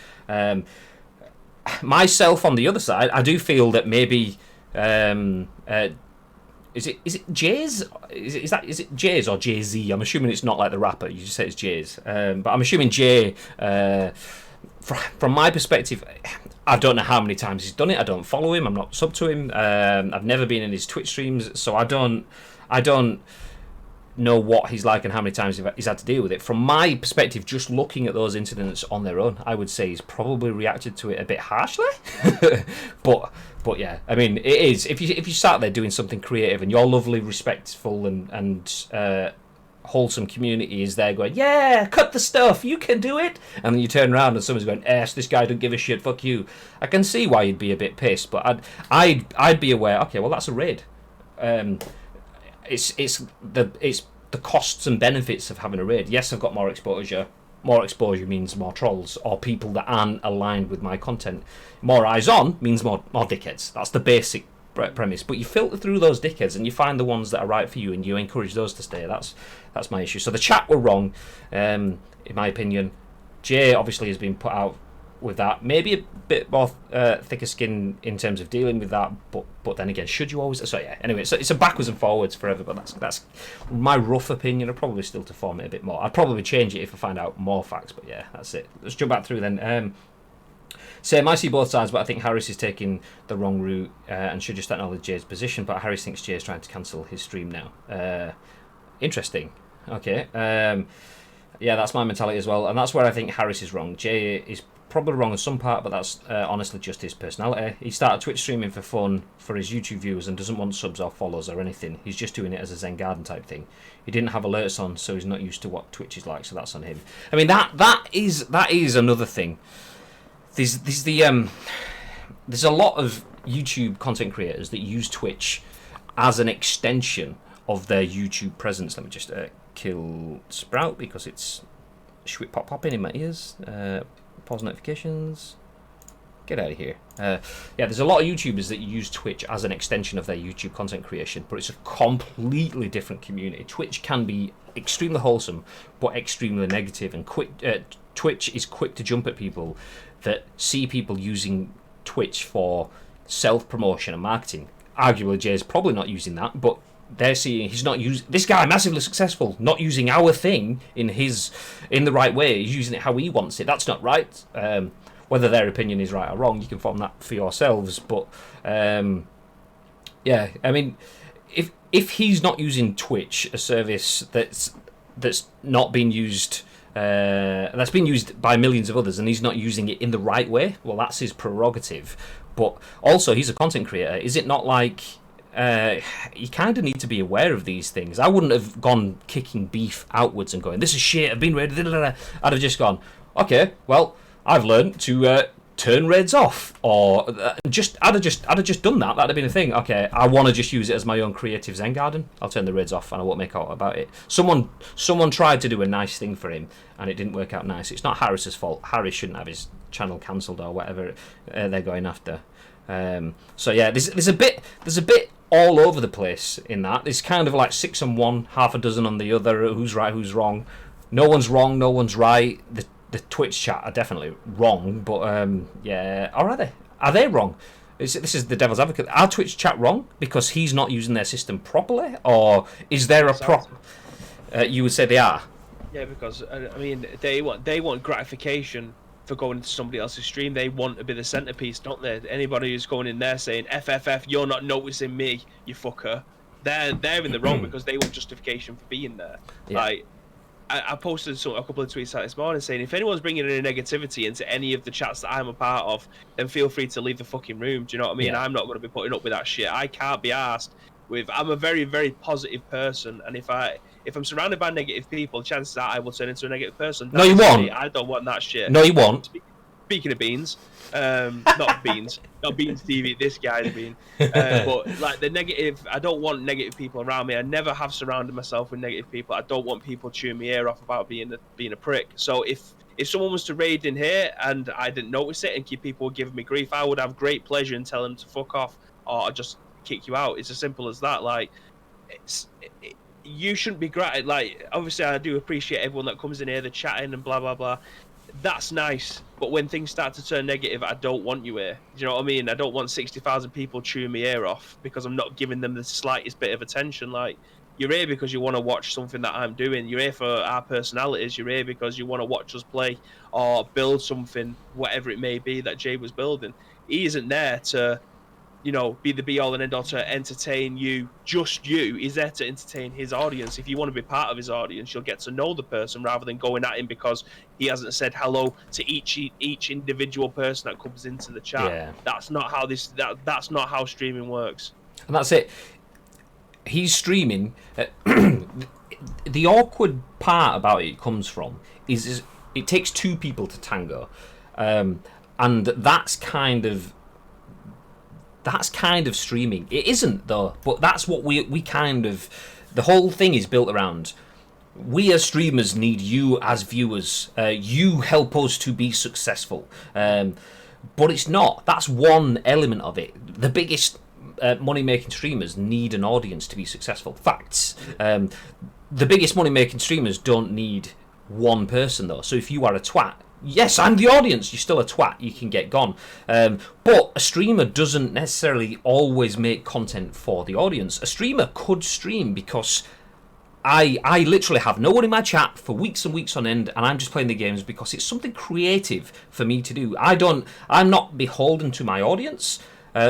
Myself, on the other side, I do feel that maybe is it Jay's? Is it Jay's or Jay-Z? I'm assuming it's not like the rapper. You just say it's Jay's. But I'm assuming Jay. From my perspective, I don't know how many times he's done it. I don't follow him. I'm not sub to him. I've never been in his Twitch streams, so I don't know what he's like and how many times he's had to deal with it. From my perspective, just looking at those incidents on their own, I would say he's probably reacted to it a bit harshly. but yeah, I mean, it is. If you start there doing something creative and your lovely, respectful and wholesome community is there going, yeah, cut the stuff, you can do it, and then you turn around and someone's going, this guy don't give a shit, fuck you. I can see why you'd be a bit pissed, but I'd be aware, okay, well, that's a raid. It's the costs and benefits of having a raid. Yes, I've got more exposure. More exposure means more trolls or people that aren't aligned with my content. More eyes on means more dickheads. That's the basic premise. But you filter through those dickheads and you find the ones that are right for you and you encourage those to stay. That's my issue. So the chat were wrong, in my opinion. Jay obviously has been put out with that. Maybe a bit more thicker skin in terms of dealing with that. But then again, should you always? So yeah. Anyway, so it's a backwards and forwards forever. But that's my rough opinion. I'd probably still to form it a bit more. I'd probably change it if I find out more facts. But yeah, that's it. Let's jump back through then. Same, I see both sides, but I think Harris is taking the wrong route and should just acknowledge Jay's position. But Harris thinks Jay's trying to cancel his stream now. Interesting. Okay. Yeah, that's my mentality as well, and that's where I think Harris is wrong. Jay is probably wrong on some part, but that's honestly just his personality. He started Twitch streaming for fun for his YouTube viewers and doesn't want subs or follows or anything. He's just doing it as a Zen Garden type thing. He didn't have alerts on, so he's not used to what Twitch is like, so that's on him. I mean, that is another thing. There's a lot of YouTube content creators that use Twitch as an extension of their YouTube presence. Let me just kill Sprout because it's Should it popping in my ears? Pause notifications. Get out of here. Yeah, there's a lot of YouTubers that use Twitch as an extension of their YouTube content creation, but it's a completely different community. Twitch can be extremely wholesome, but extremely negative, and Twitch is quick to jump at people that see people using Twitch for self-promotion and marketing. Arguably, Jay's probably not using that, but they're seeing he's not using this guy massively successful, not using our thing in the right way. He's using it how he wants it. That's not right. Whether their opinion is right or wrong, you can form that for yourselves. But yeah, I mean, if he's not using Twitch, a service that's not being used, that's been used by millions of others, and he's not using it in the right way, well, that's his prerogative. But also, he's a content creator. Is it not like you kind of need to be aware of these things? I wouldn't have gone kicking beef outwards and going, "This is shit. I've been raided." I'd have just gone, "Okay, well, I've learned to turn raids off," or I'd have just done that. That'd have been a thing. Okay, I want to just use it as my own creative Zen garden. I'll turn the raids off, and I won't make out about it. Someone tried to do a nice thing for him, and it didn't work out nice. It's not Harris's fault. Harris shouldn't have his channel cancelled or whatever they're going after. So yeah, there's a bit all over the place in that. It's kind of like 6 on one, half a dozen on the other. Who's right, who's wrong? No one's wrong, no one's right. The Twitch chat are definitely wrong, but yeah, or are they? Are they wrong? This is the devil's advocate. Are Twitch chat wrong because he's not using their system properly, or is there a prop? You would say they are. Yeah, because I mean, they want gratification for going into somebody else's stream. They want to be the centerpiece, don't they? Anybody who's going in there saying "FFF, you're not noticing me, you fucker," they're in the wrong because they want justification for being there. Yeah. Like, I posted a couple of tweets out this morning saying, if anyone's bringing any negativity into any of the chats that I'm a part of, then feel free to leave the fucking room. Do you know what I mean? Yeah. I'm not going to be putting up with that shit. I can't be arsed with. I'm a very, very positive person, and if I'm surrounded by negative people, chances are I will turn into a negative person. No, you won't. I don't want that shit. No, you won't. Speaking of beans, not beans, not beans TV. This guy's bean. But like the negative, I don't want negative people around me. I never have surrounded myself with negative people. I don't want people chewing my ear off about being a prick. So if someone was to raid in here and I didn't notice it and keep people giving me grief, I would have great pleasure in telling them to fuck off or just kick you out. It's as simple as that. Like, you shouldn't be like, obviously I do appreciate everyone that comes in here, they're chatting and blah blah blah. That's nice, but when things start to turn negative, I don't want you here. Do you know what I mean? I don't want 60,000 people chewing my ear off because I'm not giving them the slightest bit of attention. Like, you're here because you want to watch something that I'm doing. You're here for our personalities. You're here because you want to watch us play or build something, whatever it may be that Jay was building. He isn't there to, you know, be the be-all and end-all to entertain you, just you. He's there to entertain his audience. If you want to be part of his audience, you'll get to know the person rather than going at him because he hasn't said hello to each individual person that comes into the chat. Yeah. That's not how that's not how streaming works. And that's it. He's streaming. The awkward part about it comes from is it takes two people to tango, and that's kind of streaming. It isn't though, but that's what we kind of, the whole thing is built around. We as streamers need you as viewers. You help us to be successful. But it's not. That's one element of it. The biggest money-making streamers need an audience to be successful. Facts. The biggest money-making streamers don't need one person though. So if you are a twat, yes, I'm the audience. You're still a twat. You can get gone. But a streamer doesn't necessarily always make content for the audience. A streamer could stream because I literally have no one in my chat for weeks and weeks on end, and I'm just playing the games because it's something creative for me to do. I'm not beholden to my audience,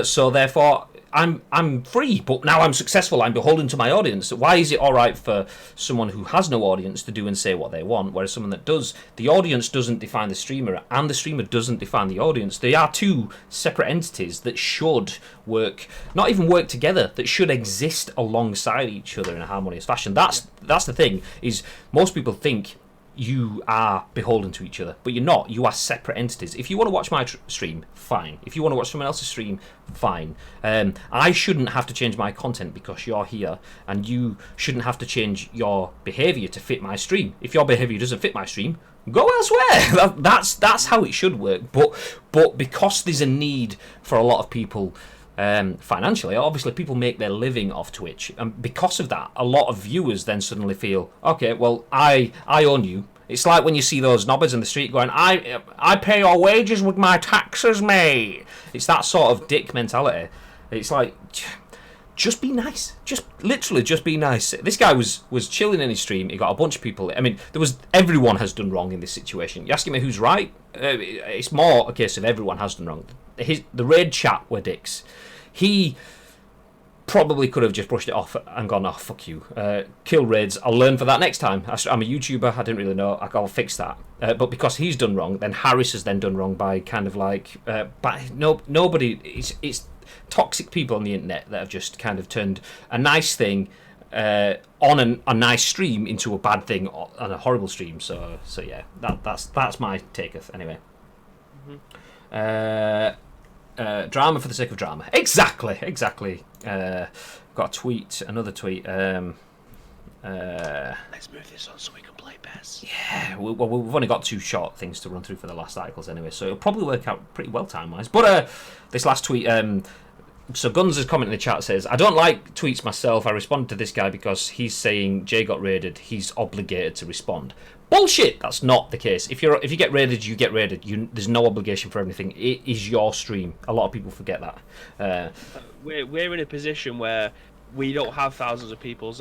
so therefore I'm free, but now I'm successful. I'm beholden to my audience. Why is it all right for someone who has no audience to do and say what they want, whereas someone that does, the audience doesn't define the streamer, and the streamer doesn't define the audience? They are two separate entities that should work, not even work together, that should exist alongside each other in a harmonious fashion. That's the thing, is most people think you are beholden to each other, but you're not. You are separate entities. If you want to watch my stream, fine. If you want to watch someone else's stream, fine. I shouldn't have to change my content because you're here, and you shouldn't have to change your behaviour to fit my stream. If your behaviour doesn't fit my stream, go elsewhere. That's how it should work. But because there's a need for a lot of people financially, obviously people make their living off Twitch, and because of that, a lot of viewers then suddenly feel, okay, well, I own you. It's like when you see those knobbers in the street going, I pay your wages with my taxes, mate. It's that sort of dick mentality. It's like, just be nice. Literally just be nice. This guy was chilling in his stream. He got a bunch of people. I mean, everyone has done wrong in this situation. You're asking me who's right? It's more a case of everyone has done wrong. The raid chat were dicks. He probably could have just brushed it off and gone, oh, fuck you. Kill raids. I'll learn for that next time. I'm a YouTuber. I didn't really know. I'll fix that. But because he's done wrong, then Harris has then done wrong by kind of like... nobody... It's toxic people on the internet that have just kind of turned a nice thing on a nice stream into a bad thing on a horrible stream. So yeah, that's my take of anyway. Drama for the sake of drama. Exactly. Got a tweet, another tweet. Let's move this on so we can play PES. Yeah, we've only got 2 short things to run through for the last articles anyway, so it'll probably work out pretty well time-wise. But this last tweet, so Guns' comment in the chat says, I don't like tweets myself. I responded to this guy because he's saying Jay got raided. He's obligated to respond. Bullshit! That's not the case. If you get raided, you get raided. There's no obligation for anything. It is your stream. A lot of people forget that. We're in a position where we don't have thousands of people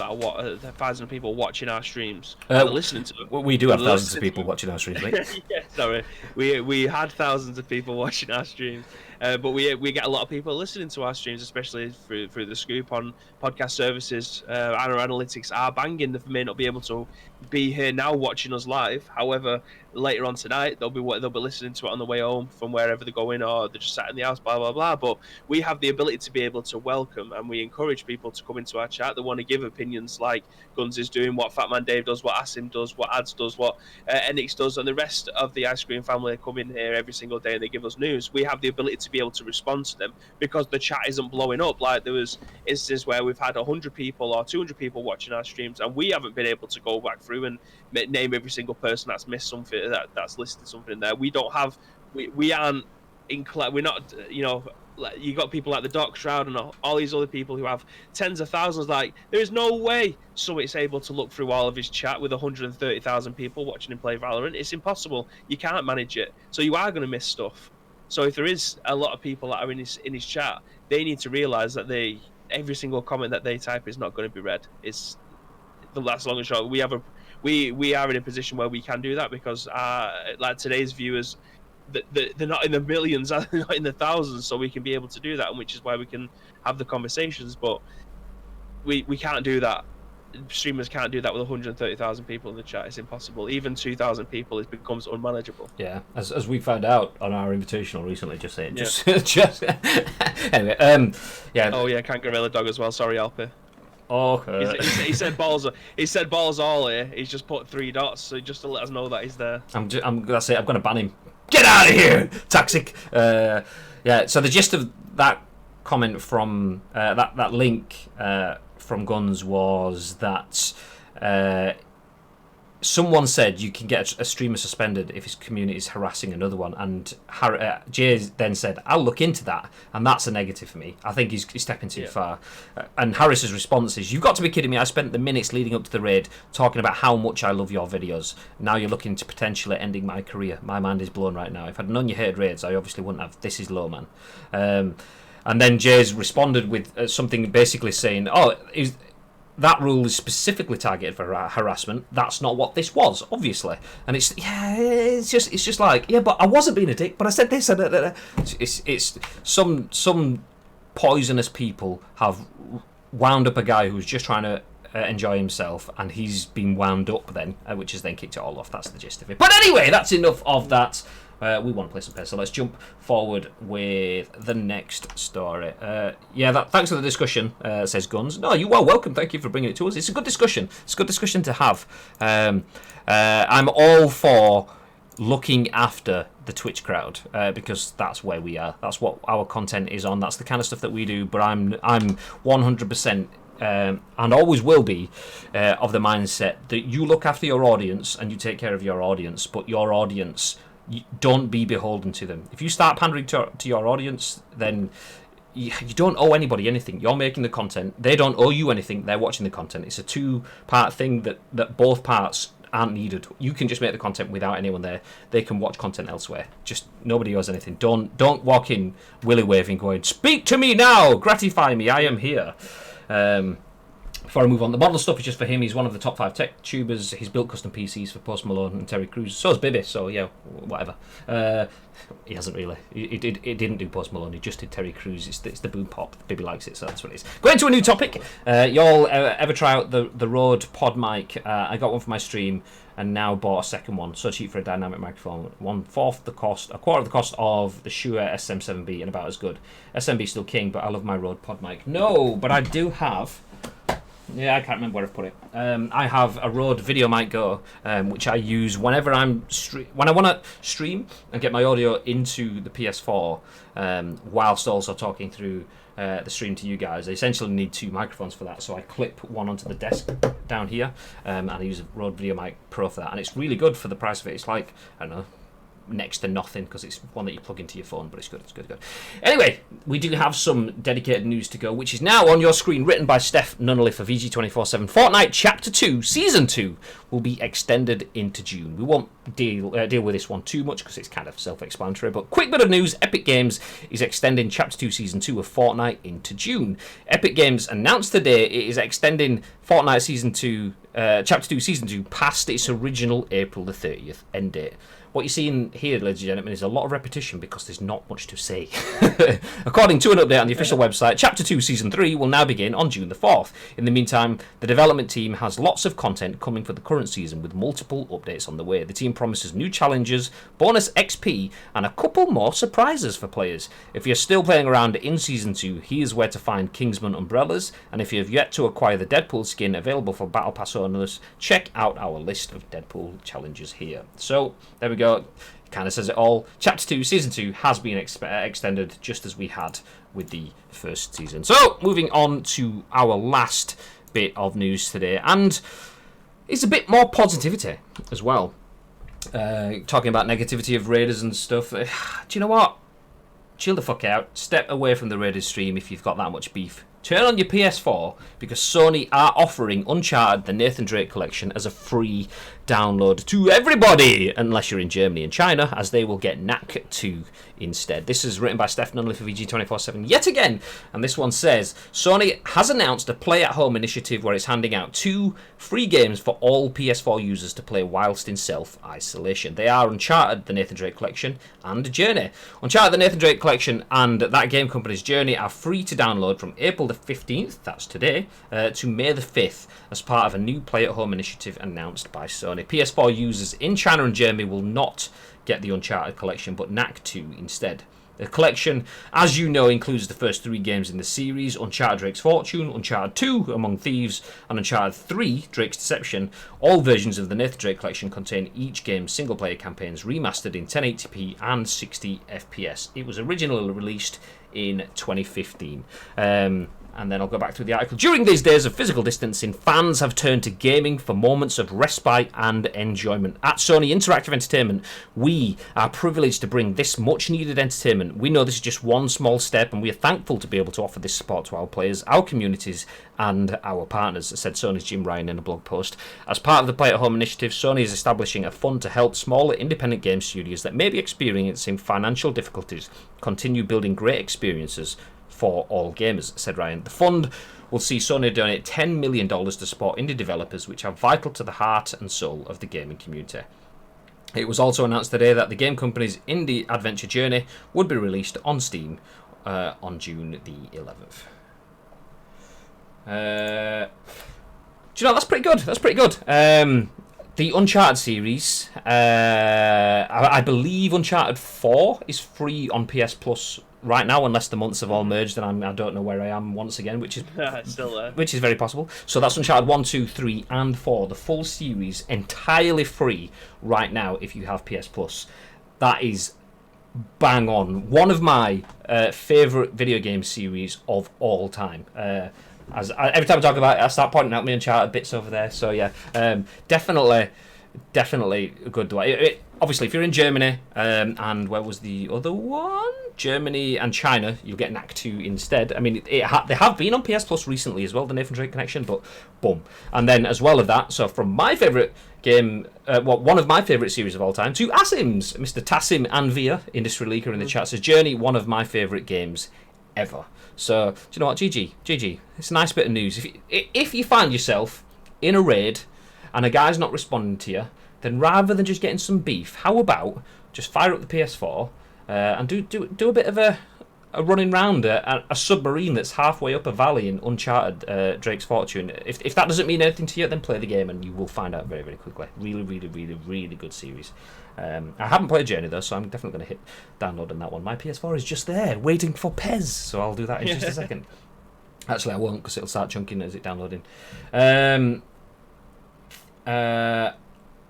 watching our streams, listening to them. We do have thousands of people watching our streams, right? Yeah, sorry. We had thousands of people watching our streams, but we get a lot of people listening to our streams, especially through the Scoop on podcast services. Our analytics are banging. They may not be able to be here now watching us live. However, later on tonight they'll be listening to it on the way home from wherever they're going, or they're just sat in the house, blah blah blah. But we have the ability to be able to welcome, and we encourage people to come into our chat. They want to give opinions, like Guns is doing, what Fat Man Dave does, what Asim does, what Ads does, what Enix does, and the rest of the Ice Cream family come in here every single day and they give us news. We have the ability to be able to respond to them because the chat isn't blowing up. Like there was instances where we've had 100 people or 200 people watching our streams, and we haven't been able to go back through and name every single person that's missed something, that's listed something in there. We don't have, we aren't we're not, you got people like the Doc Shroud and all these other people who have tens of thousands. Like there is no way Summit's able to look through all of his chat with 130,000 people watching him play Valorant. It's impossible. You can't manage it, so you are going to miss stuff. So if there is a lot of people that are in his chat, they need to realize that every single comment that they type is not going to be read. It's that's long and short. We are in a position where we can do that because like today's viewers, they're not in the millions, they're not in the thousands, so we can be able to do that, and which is why we can have the conversations. But we can't do that. Streamers can't do that with 130,000 people in the chat. It's impossible. Even 2,000 people, it becomes unmanageable. Yeah, as we found out on our invitational recently. Just saying. Yeah. Just anyway. Yeah. Oh yeah, can't Gorilla Dog as well. Sorry, Alpi. Okay. He said balls. He said balls all here. He's just put 3 dots, so just to let us know that he's there. That's it. I'm gonna ban him. Get out of here, toxic. Yeah. So the gist of that comment from that link from Guns was that someone said you can get a streamer suspended if his community is harassing another one, and Jay then said, I'll look into that, and that's a negative for me. I think he's stepping too far. And Harris's response is, you've got to be kidding me. I spent the minutes leading up to the raid talking about how much I love your videos. Now you're looking to potentially ending my career. My mind is blown right now. If I'd known you hated raids, I obviously wouldn't have. This is low, man. And then Jay's responded with something basically saying, that rule is specifically targeted for harassment. That's not what this was, obviously. And it's just like, yeah, but I wasn't being a dick, but I said this. It's some poisonous people have wound up a guy who's just trying to enjoy himself, and he's been wound up then, which has then kicked it all off. That's the gist of it. But anyway, that's enough of that. We want to play some PES. So let's jump forward with the next story. Thanks for the discussion, says Guns. No, you are welcome. Thank you for bringing it to us. It's a good discussion. It's a good discussion to have. I'm all for looking after the Twitch crowd because that's where we are. That's what our content is on. That's the kind of stuff that we do. But I'm 100%. And always will be of the mindset that you look after your audience and you take care of your audience, but your audience, don't be beholden to them. If you start pandering to your audience, then you don't owe anybody anything. You're making the content. They don't owe you anything. They're watching the content. It's a two-part thing that both parts aren't needed. You can just make the content without anyone there. They can watch content elsewhere. Just nobody owes anything. Don't walk in willy waving going, speak to me now, gratify me, I am here. Before I move on, the model stuff is just for him. He's one of the top 5 tech tubers. He's built custom PCs for Post Malone and Terry Crews. So has Bibby, so yeah, whatever. He hasn't really. He didn't do Post Malone, he just did Terry Crews. It's the boom pop. Bibby likes it, so that's what it is. Going to a new topic. Y'all ever try out the Rode pod mic? I got one for my stream and now bought a second one. So cheap for a dynamic microphone. A quarter of the cost of the Shure SM7B and about as good. SMB still king, but I love my Rode pod mic. No, but I do have... Yeah, I can't remember where I've put it. I have a Rode Video Mic Go, which I use whenever when I want to stream and get my audio into the PS4, whilst also talking through the stream to you guys. I essentially need 2 microphones for that, so I clip one onto the desk down here, and I use a Rode Video Mic Pro for that, and it's really good for the price of it. It's like, I don't know, next to nothing because it's one that you plug into your phone, but it's good. Anyway, we do have some dedicated news to go, which is now on your screen, written by Steph Nunneley for VG247. Fortnite Chapter 2 Season 2 will be extended into June. We won't deal with this one too much because it's kind of self-explanatory, but quick bit of news: Epic Games is extending Chapter 2 Season 2 of Fortnite into June. Epic Games announced today it is extending Fortnite Season 2 Chapter 2 Season 2 past its original April the 30th end date. What you're seeing here, ladies and gentlemen, is a lot of repetition because there's not much to say. According to an update on the official website, Chapter 2 Season 3 will now begin on June the 4th. In the meantime, the development team has lots of content coming for the current season with multiple updates on the way. The team promises new challenges, bonus XP, and a couple more surprises for players. If you're still playing around in Season 2, here's where to find Kingsman umbrellas, and if you have yet to acquire the Deadpool skin available for Battle Pass owners, check out our list of Deadpool challenges here. So, there we go. Kind of says it all. Chapter 2 Season 2 has been extended just as we had with the first season. So, moving on to our last bit of news today, and it's a bit more positivity as well. Talking about negativity of Raiders and stuff. Do you know what? Chill the fuck out. Step away from the Raiders stream if you've got that much beef. Turn on your PS4 because Sony are offering Uncharted, the Nathan Drake collection, as a free download to everybody, unless you're in Germany and China, as they will get NAC 2 instead. This is written by Stephany for VG247 yet again, and this one says, Sony has announced a play-at-home initiative where it's handing out 2 free games for all PS4 users to play whilst in self-isolation. They are Uncharted, the Nathan Drake collection, and Journey. Uncharted, the Nathan Drake collection, and that game company's Journey are free to download from April the 15th, that's today, to May the 5th, as part of a new play-at-home initiative announced by Sony. PS4 users in China and Germany will not get the Uncharted collection, but NAC 2 instead. The collection, as you know, includes the first 3 games in the series: Uncharted Drake's Fortune, Uncharted 2 Among Thieves, and Uncharted 3 Drake's Deception. All versions of the Nathan Drake collection contain each game's single-player campaigns remastered in 1080p and 60 FPS. It was originally released in 2015. And then I'll go back through the article. During these days of physical distancing, fans have turned to gaming for moments of respite and enjoyment. At Sony Interactive Entertainment, we are privileged to bring this much-needed entertainment. We know this is just one small step, and we are thankful to be able to offer this support to our players, our communities, and our partners, said Sony's Jim Ryan in a blog post. As part of the Play at Home initiative, Sony is establishing a fund to help smaller independent game studios that may be experiencing financial difficulties continue building great experiences for all gamers, said Ryan. The fund will see Sony donate $10 million to support indie developers, which are vital to the heart and soul of the gaming community. It was also announced today that the game company's indie adventure Journey would be released on Steam on June the 11th. Do you know, that's pretty good. That's pretty good. The Uncharted series, I believe Uncharted 4 is free on PS Plus right now, unless the months have all merged, and I don't know where I am once again, which is still there. Which is very possible. So that's Uncharted 1, 2, 3, and 4, the full series, entirely free right now if you have PS Plus. That is bang on. One of my favourite video game series of all time. Every time I talk about it, I start pointing out my Uncharted bits over there. So yeah, definitely a good one. Obviously, if you're in Germany, and where was the other one? Germany and China, you'll get NAC 2 instead. I mean, they have been on PS Plus recently as well, the Nathan Drake Connection, but boom. And then as well as that, so from my favourite game, one of my favourite series of all time, to Asim's, Mr. Tassim Anvia, Industry Leaker in the chat, says, Journey, one of my favourite games ever. So, do you know what? GG. It's a nice bit of news. If you find yourself in a raid and a guy's not responding to you, then rather than just getting some beef, how about just fire up the PS4 and do a bit of a running round a submarine that's halfway up a valley in Uncharted Drake's Fortune. If that doesn't mean anything to you, then play the game and you will find out very, very quickly. Really, really, really, really good series. I haven't played Journey though, so I'm definitely going to hit download on that one. My PS4 is just there, waiting for Pez, so I'll do that in just a second. Actually, I won't, because it'll start chunking as it's downloading.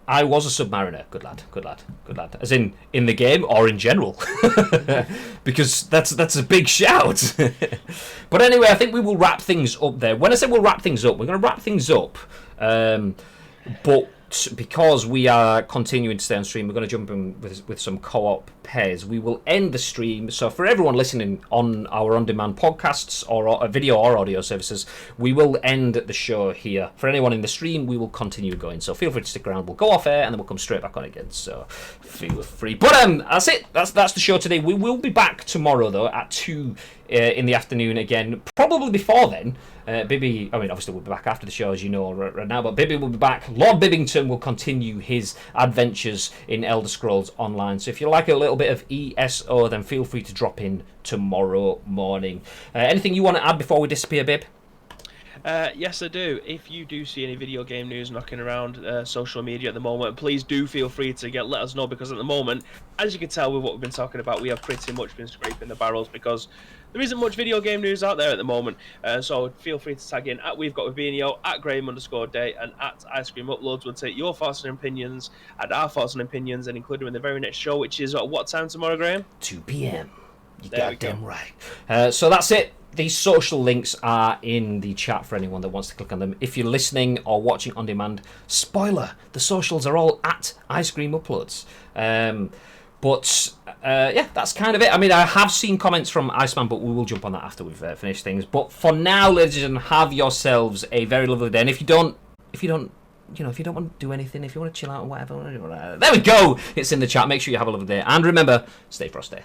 I was a submariner. Good lad. As in the game or in general, because that's a big shout. But anyway, I think we will wrap things up there. When I say we'll wrap things up, we're going to wrap things up. But because we are continuing to stay on stream, we're going to jump in with some co-op pairs. We will end the stream. So for everyone listening on our on-demand podcasts or video or audio services, we will end the show here. For anyone in the stream, we will continue going. So feel free to stick around. We'll go off air and then we'll come straight back on again. So feel free. But that's it. That's the show today. We will be back tomorrow though at 2 in the afternoon again. Probably before then. Bibby, I mean, obviously we'll be back after the show, as you know, right now, but Bibby will be back. Lord Bibbington will continue his adventures in Elder Scrolls Online. So if you like a little bit of ESO, then feel free to drop in tomorrow morning. Anything you want to add before we disappear, Bib? Yes, I do. If you do see any video game news knocking around social media at the moment, please do feel free to let us know, because at the moment, as you can tell with what we've been talking about, we have pretty much been scraping the barrels because there isn't much video game news out there at the moment. So feel free to tag in at We've Got Webinio, at Graham_Day, and at Ice Cream Uploads. We'll take your thoughts and opinions and our thoughts and opinions and include them in the very next show, which is at what time tomorrow, Graham? 2 p.m. You goddamn right. So that's it. These social links are in the chat for anyone that wants to click on them. If you're listening or watching on demand, spoiler, the socials are all at Ice Cream Uploads. But yeah, that's kind of it. I mean, I have seen comments from Iceman, but we will jump on that after we've finished things. But for now, ladies and gentlemen, have yourselves a very lovely day. And if you don't want to do anything, if you want to chill out or whatever, there we go. It's in the chat. Make sure you have a lovely day. And remember, stay frosty.